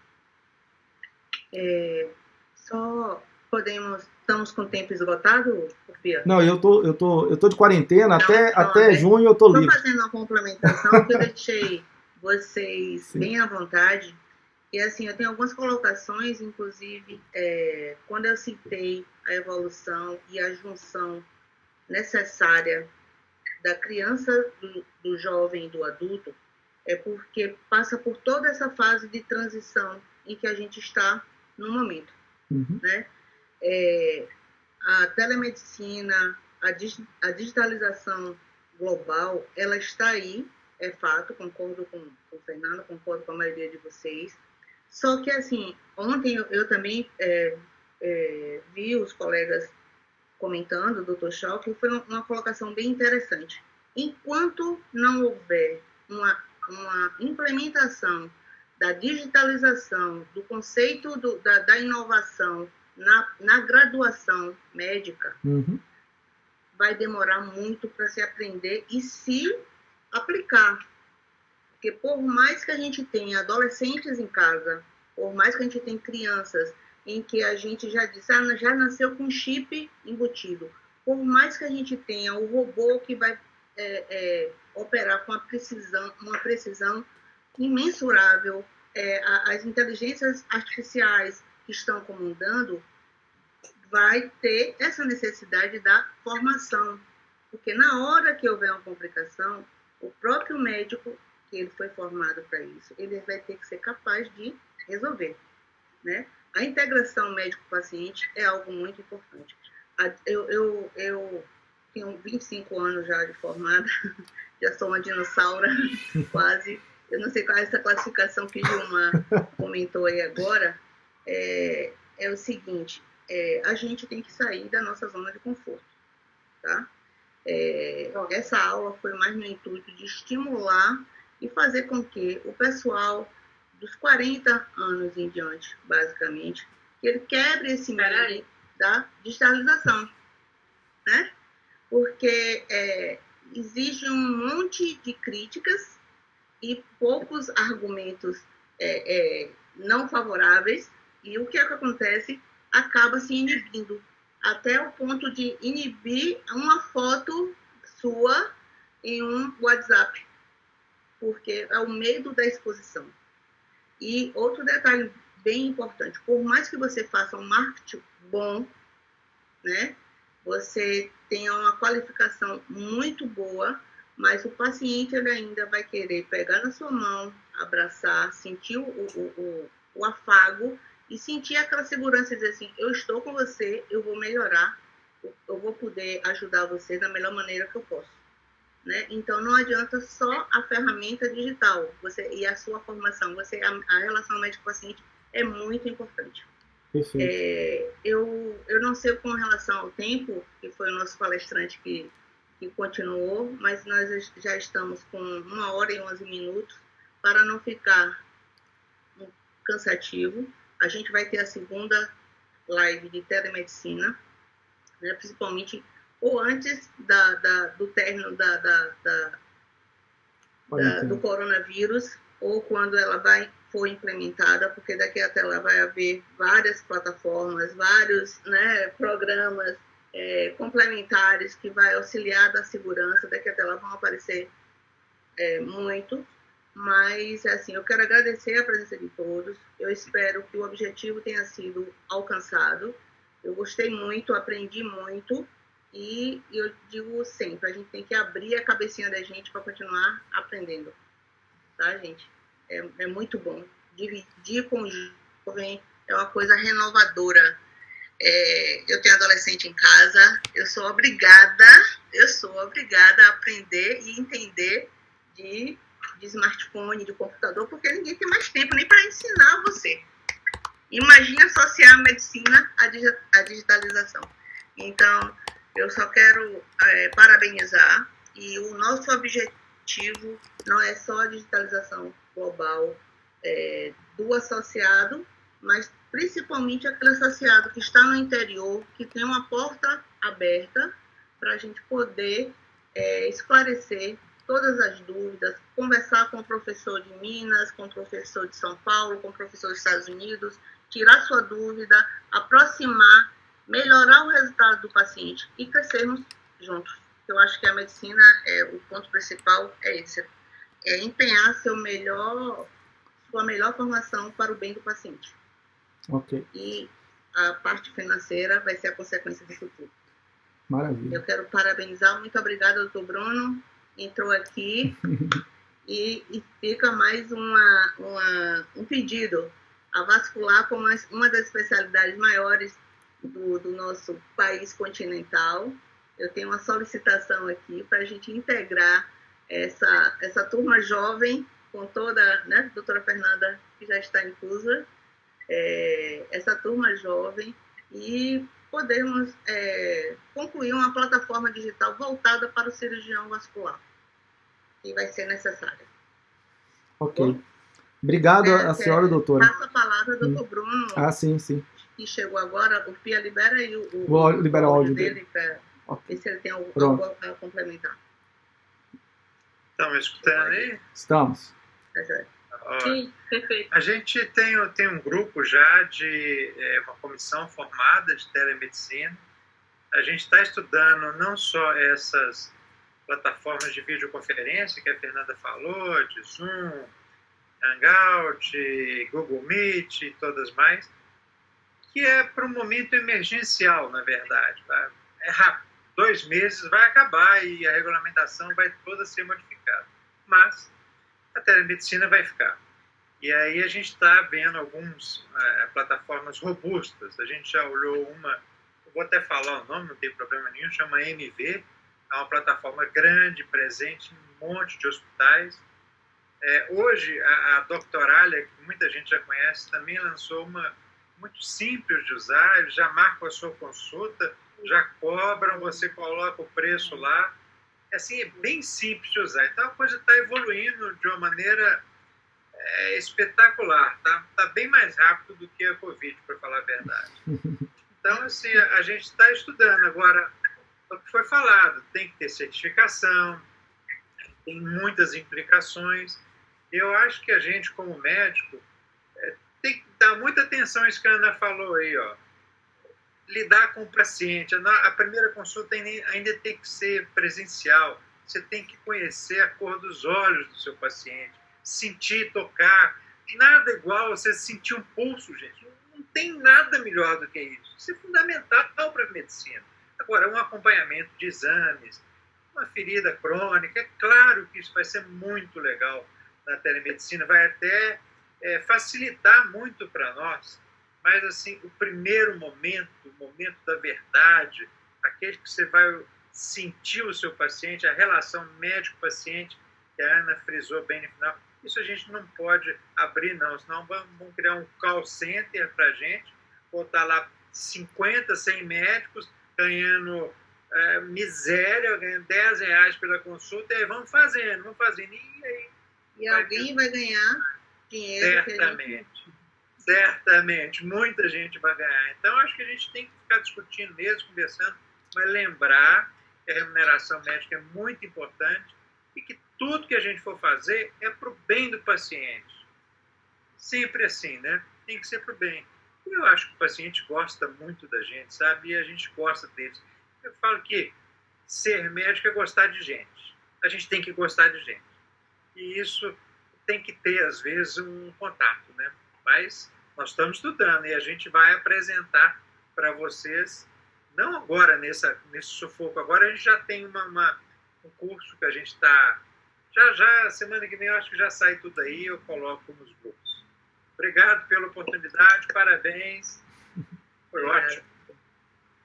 Estamos com o tempo esgotado, Pia? Não, eu tô de quarentena, até junho eu tô livre. Estou fazendo uma complementação que eu deixei vocês bem à vontade. E assim, eu tenho algumas colocações, inclusive, quando eu citei a evolução e a junção necessária da criança, do jovem e do adulto, é porque passa por toda essa fase de transição em que a gente está no momento. Uhum. Né? A telemedicina, a digitalização global, ela está aí, é fato, concordo com o Fernando, concordo com a maioria de vocês. Só que, assim, ontem eu também vi os colegas comentando, o Dr. Shaw, que foi uma colocação bem interessante. Enquanto não houver uma implementação da digitalização, do conceito da inovação na graduação médica, uhum, vai demorar muito para se aprender e se aplicar. Porque por mais que a gente tenha adolescentes em casa, por mais que a gente tenha crianças em que a gente já disse, já nasceu com chip embutido, por mais que a gente tenha o robô que vai operar com uma precisão imensurável, as inteligências artificiais que estão comandando, vai ter essa necessidade da formação. Porque na hora que houver uma complicação, o próprio médico, que ele foi formado para isso, ele vai ter que ser capaz de resolver. Né? A integração médico-paciente é algo muito importante. Eu tenho 25 anos já de formada, já sou uma dinossauro, quase. Eu não sei qual é essa classificação que Gilmar comentou aí agora. É o seguinte, a gente tem que sair da nossa zona de conforto. Tá? Essa aula foi mais no intuito de estimular e fazer com que o pessoal dos 40 anos em diante, basicamente, que ele quebre esse medo da digitalização. Né? Porque existe um monte de críticas e poucos argumentos não favoráveis, e o que é que acontece? Acaba se inibindo, até o ponto de inibir uma foto sua em um WhatsApp, porque é o medo da exposição. E outro detalhe bem importante. Por mais que você faça um marketing bom, né, você tenha uma qualificação muito boa, mas o paciente ele ainda vai querer pegar na sua mão, abraçar, sentir o afago e sentir aquela segurança e dizer assim, eu estou com você, eu vou melhorar, eu vou poder ajudar você da melhor maneira que eu posso. Né? Então, não adianta só a ferramenta digital e a sua formação. A relação médico-paciente é muito importante. Perfeito. Eu não sei com relação ao tempo, que foi o nosso palestrante que continuou, mas nós já estamos com 1h e 11 minutos, para não ficar cansativo. A gente vai ter a segunda live de telemedicina, né, principalmente ou antes do término do coronavírus, ou quando ela for implementada, porque daqui até lá vai haver várias plataformas, vários, né, programas complementares que vai auxiliar da segurança, daqui até lá vão aparecer muito, mas assim, eu quero agradecer a presença de todos, eu espero que o objetivo tenha sido alcançado, eu gostei muito, aprendi muito, e eu digo sempre, a gente tem que abrir a cabecinha da gente para continuar aprendendo, tá, gente? É muito bom. Dividir com o jovem é uma coisa renovadora. Eu tenho adolescente em casa, eu sou obrigada a aprender e entender de smartphone, de computador, porque ninguém tem mais tempo nem para ensinar você. Imagina associar a medicina à digitalização. Então, eu só quero parabenizar, e o nosso objetivo não é só a digitalização global do associado, mas principalmente aquele associado que está no interior, que tem uma porta aberta para a gente poder esclarecer todas as dúvidas, conversar com o professor de Minas, com o professor de São Paulo, com o professor dos Estados Unidos, tirar sua dúvida, aproximar, melhorar o resultado do paciente e crescermos juntos. Eu acho que a medicina, o ponto principal é esse, empenhar sua melhor formação para o bem do paciente. Ok. E a parte financeira vai ser a consequência disso tudo. Maravilha. Eu quero parabenizar, muito obrigada, doutor Bruno, entrou aqui e fica mais um pedido. A vascular, como uma das especialidades maiores do nosso país continental, eu tenho uma solicitação aqui para a gente integrar essa turma jovem, com toda, né, doutora Fernanda, que já está inclusa, essa turma jovem, e podermos concluir uma plataforma digital voltada para o cirurgião vascular, que vai ser necessária. Ok. Bom, obrigado a senhora, doutora. Passa a palavra ao doutor Bruno. Sim. Que chegou agora. O Pia libera aí Vou liberar o áudio dele. Para ver se ele tem algo a complementar. Estão me escutando aí? Estamos. Sim, perfeito. A gente tem um grupo já de uma comissão formada de telemedicina. A gente está estudando não só essas plataformas de videoconferência que a Fernanda falou, de Zoom, Hangout, Google Meet e todas mais, que é para um momento emergencial, na verdade. É rápido. 2 meses vai acabar e a regulamentação vai toda ser modificada. Mas a telemedicina vai ficar. E aí a gente está vendo algumas plataformas robustas. A gente já olhou uma, eu vou até falar o nome, não tem problema nenhum, chama MV. É uma plataforma grande, presente em um monte de hospitais. Hoje, a Doctoralia, que muita gente já conhece, também lançou uma muito simples de usar. Eles já marcam a sua consulta, já cobram, você coloca o preço lá. Assim, é bem simples de usar. Então, a coisa está evoluindo de uma maneira espetacular. Tá bem mais rápido do que a Covid, para falar a verdade. Então, assim, a gente está estudando. Agora, o que foi falado, tem que ter certificação, tem muitas implicações. Eu acho que a gente, como médico, tem que dar muita atenção a isso que a Ana falou aí, ó. Lidar com o paciente. A primeira consulta ainda tem que ser presencial. Você tem que conhecer a cor dos olhos do seu paciente, sentir, tocar, nada igual você sentir um pulso, gente. Não tem nada melhor do que isso. Isso é fundamental para a medicina. Agora, um acompanhamento de exames, uma ferida crônica, é claro que isso vai ser muito legal na telemedicina, vai até facilitar muito para nós, mas assim, o primeiro momento, o momento da verdade, aquele que você vai sentir o seu paciente, a relação médico-paciente, que a Ana frisou bem no final, isso a gente não pode abrir, não, senão vamos criar um call center para a gente, botar lá 50, 100 médicos ganhando miséria, ganhando R$10 pela consulta, e aí vamos fazendo, e alguém vai ganhar dinheiro. Certamente, muita gente vai ganhar. Então, acho que a gente tem que ficar discutindo mesmo, conversando, mas lembrar que a remuneração médica é muito importante e que tudo que a gente for fazer é para o bem do paciente. Sempre assim, né? Tem que ser para o bem. E eu acho que o paciente gosta muito da gente, sabe? E a gente gosta deles. Eu falo que ser médico é gostar de gente. A gente tem que gostar de gente. E isso tem que ter, às vezes, um contato, né? Mas nós estamos estudando e a gente vai apresentar para vocês, não agora nesse sufoco, agora a gente já tem um curso que a gente está... Já, semana que vem, eu acho que já sai tudo aí, eu coloco nos grupos. Obrigado pela oportunidade, parabéns. Foi ótimo.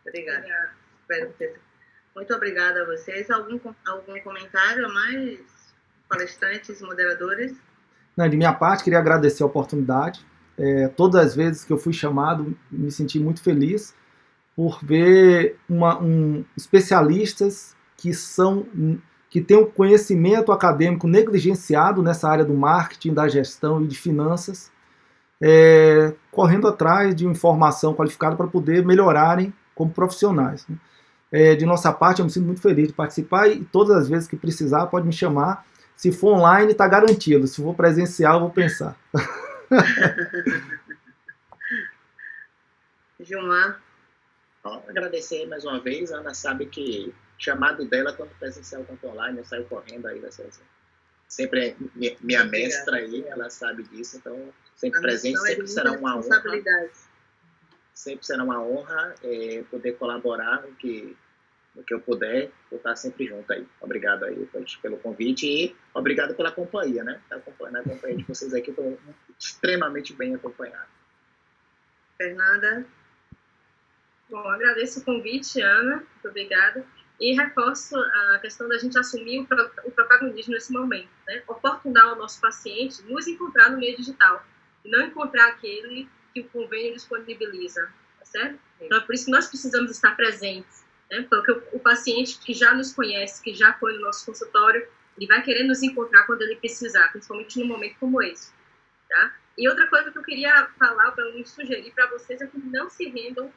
Obrigada. Muito obrigada a vocês. Algum comentário a mais, palestrantes, moderadores? Não, de minha parte, queria agradecer a oportunidade. Todas as vezes que eu fui chamado, me senti muito feliz por ver especialistas que têm um conhecimento acadêmico negligenciado nessa área do marketing, da gestão e de finanças, correndo atrás de informação qualificada para poder melhorarem como profissionais, né? De nossa parte, eu me sinto muito feliz de participar e todas as vezes que precisar, pode me chamar. Se for online, está garantido. Se for presencial, eu vou pensar. Gilmar. Agradecer mais uma vez. A Ana sabe que chamado dela, tanto presencial quanto online, eu saio correndo aí. Sempre é minha mestra aí, ela sabe disso. Então, sempre presente, sempre será uma honra. Sempre será uma honra poder colaborar no que eu puder, vou estar sempre junto aí. Obrigado aí pelo convite e obrigado pela companhia, né? A companhia de vocês aqui, estou extremamente bem acompanhado. Fernanda? Bom, agradeço o convite, Ana, muito obrigada. E reforço a questão da gente assumir o protagonismo nesse momento, né? Oportunar ao nosso paciente nos encontrar no meio digital e não encontrar aquele que o convênio disponibiliza, tá certo? Então, é por isso que nós precisamos estar presentes, né? Porque o paciente que já nos conhece, que já foi no nosso consultório, ele vai querer nos encontrar quando ele precisar, principalmente num momento como esse, tá? E outra coisa que eu queria falar, pelo menos sugerir para vocês, é que não se rendam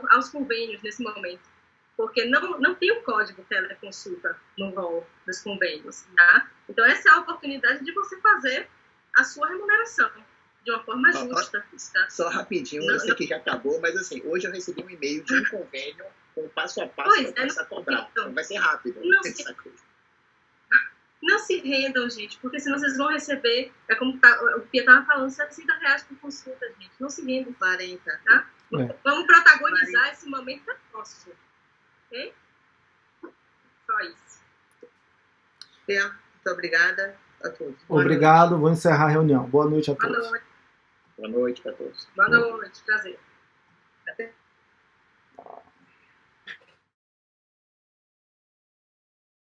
aos convênios nesse momento, porque não tem o código teleconsulta no rol dos convênios, tá? Então, essa é a oportunidade de você fazer a sua remuneração de uma forma justa. Tá? Só rapidinho, eu sei que já acabou, mas assim, hoje eu recebi um e-mail de um convênio com o passo a passo para começar a cobrar. Então, vai ser rápido. Não se rendam, gente, porque senão vocês vão receber, como o Pia estava falando, R$60 por consulta, gente. Não se rendam. 40. Tá? Vamos protagonizar 40. Esse momento nosso. Ok? Só isso. Pia, muito obrigada a todos. Obrigado, vou encerrar a reunião. Boa noite a todos. Boa noite para todos. Boa noite, prazer. Até.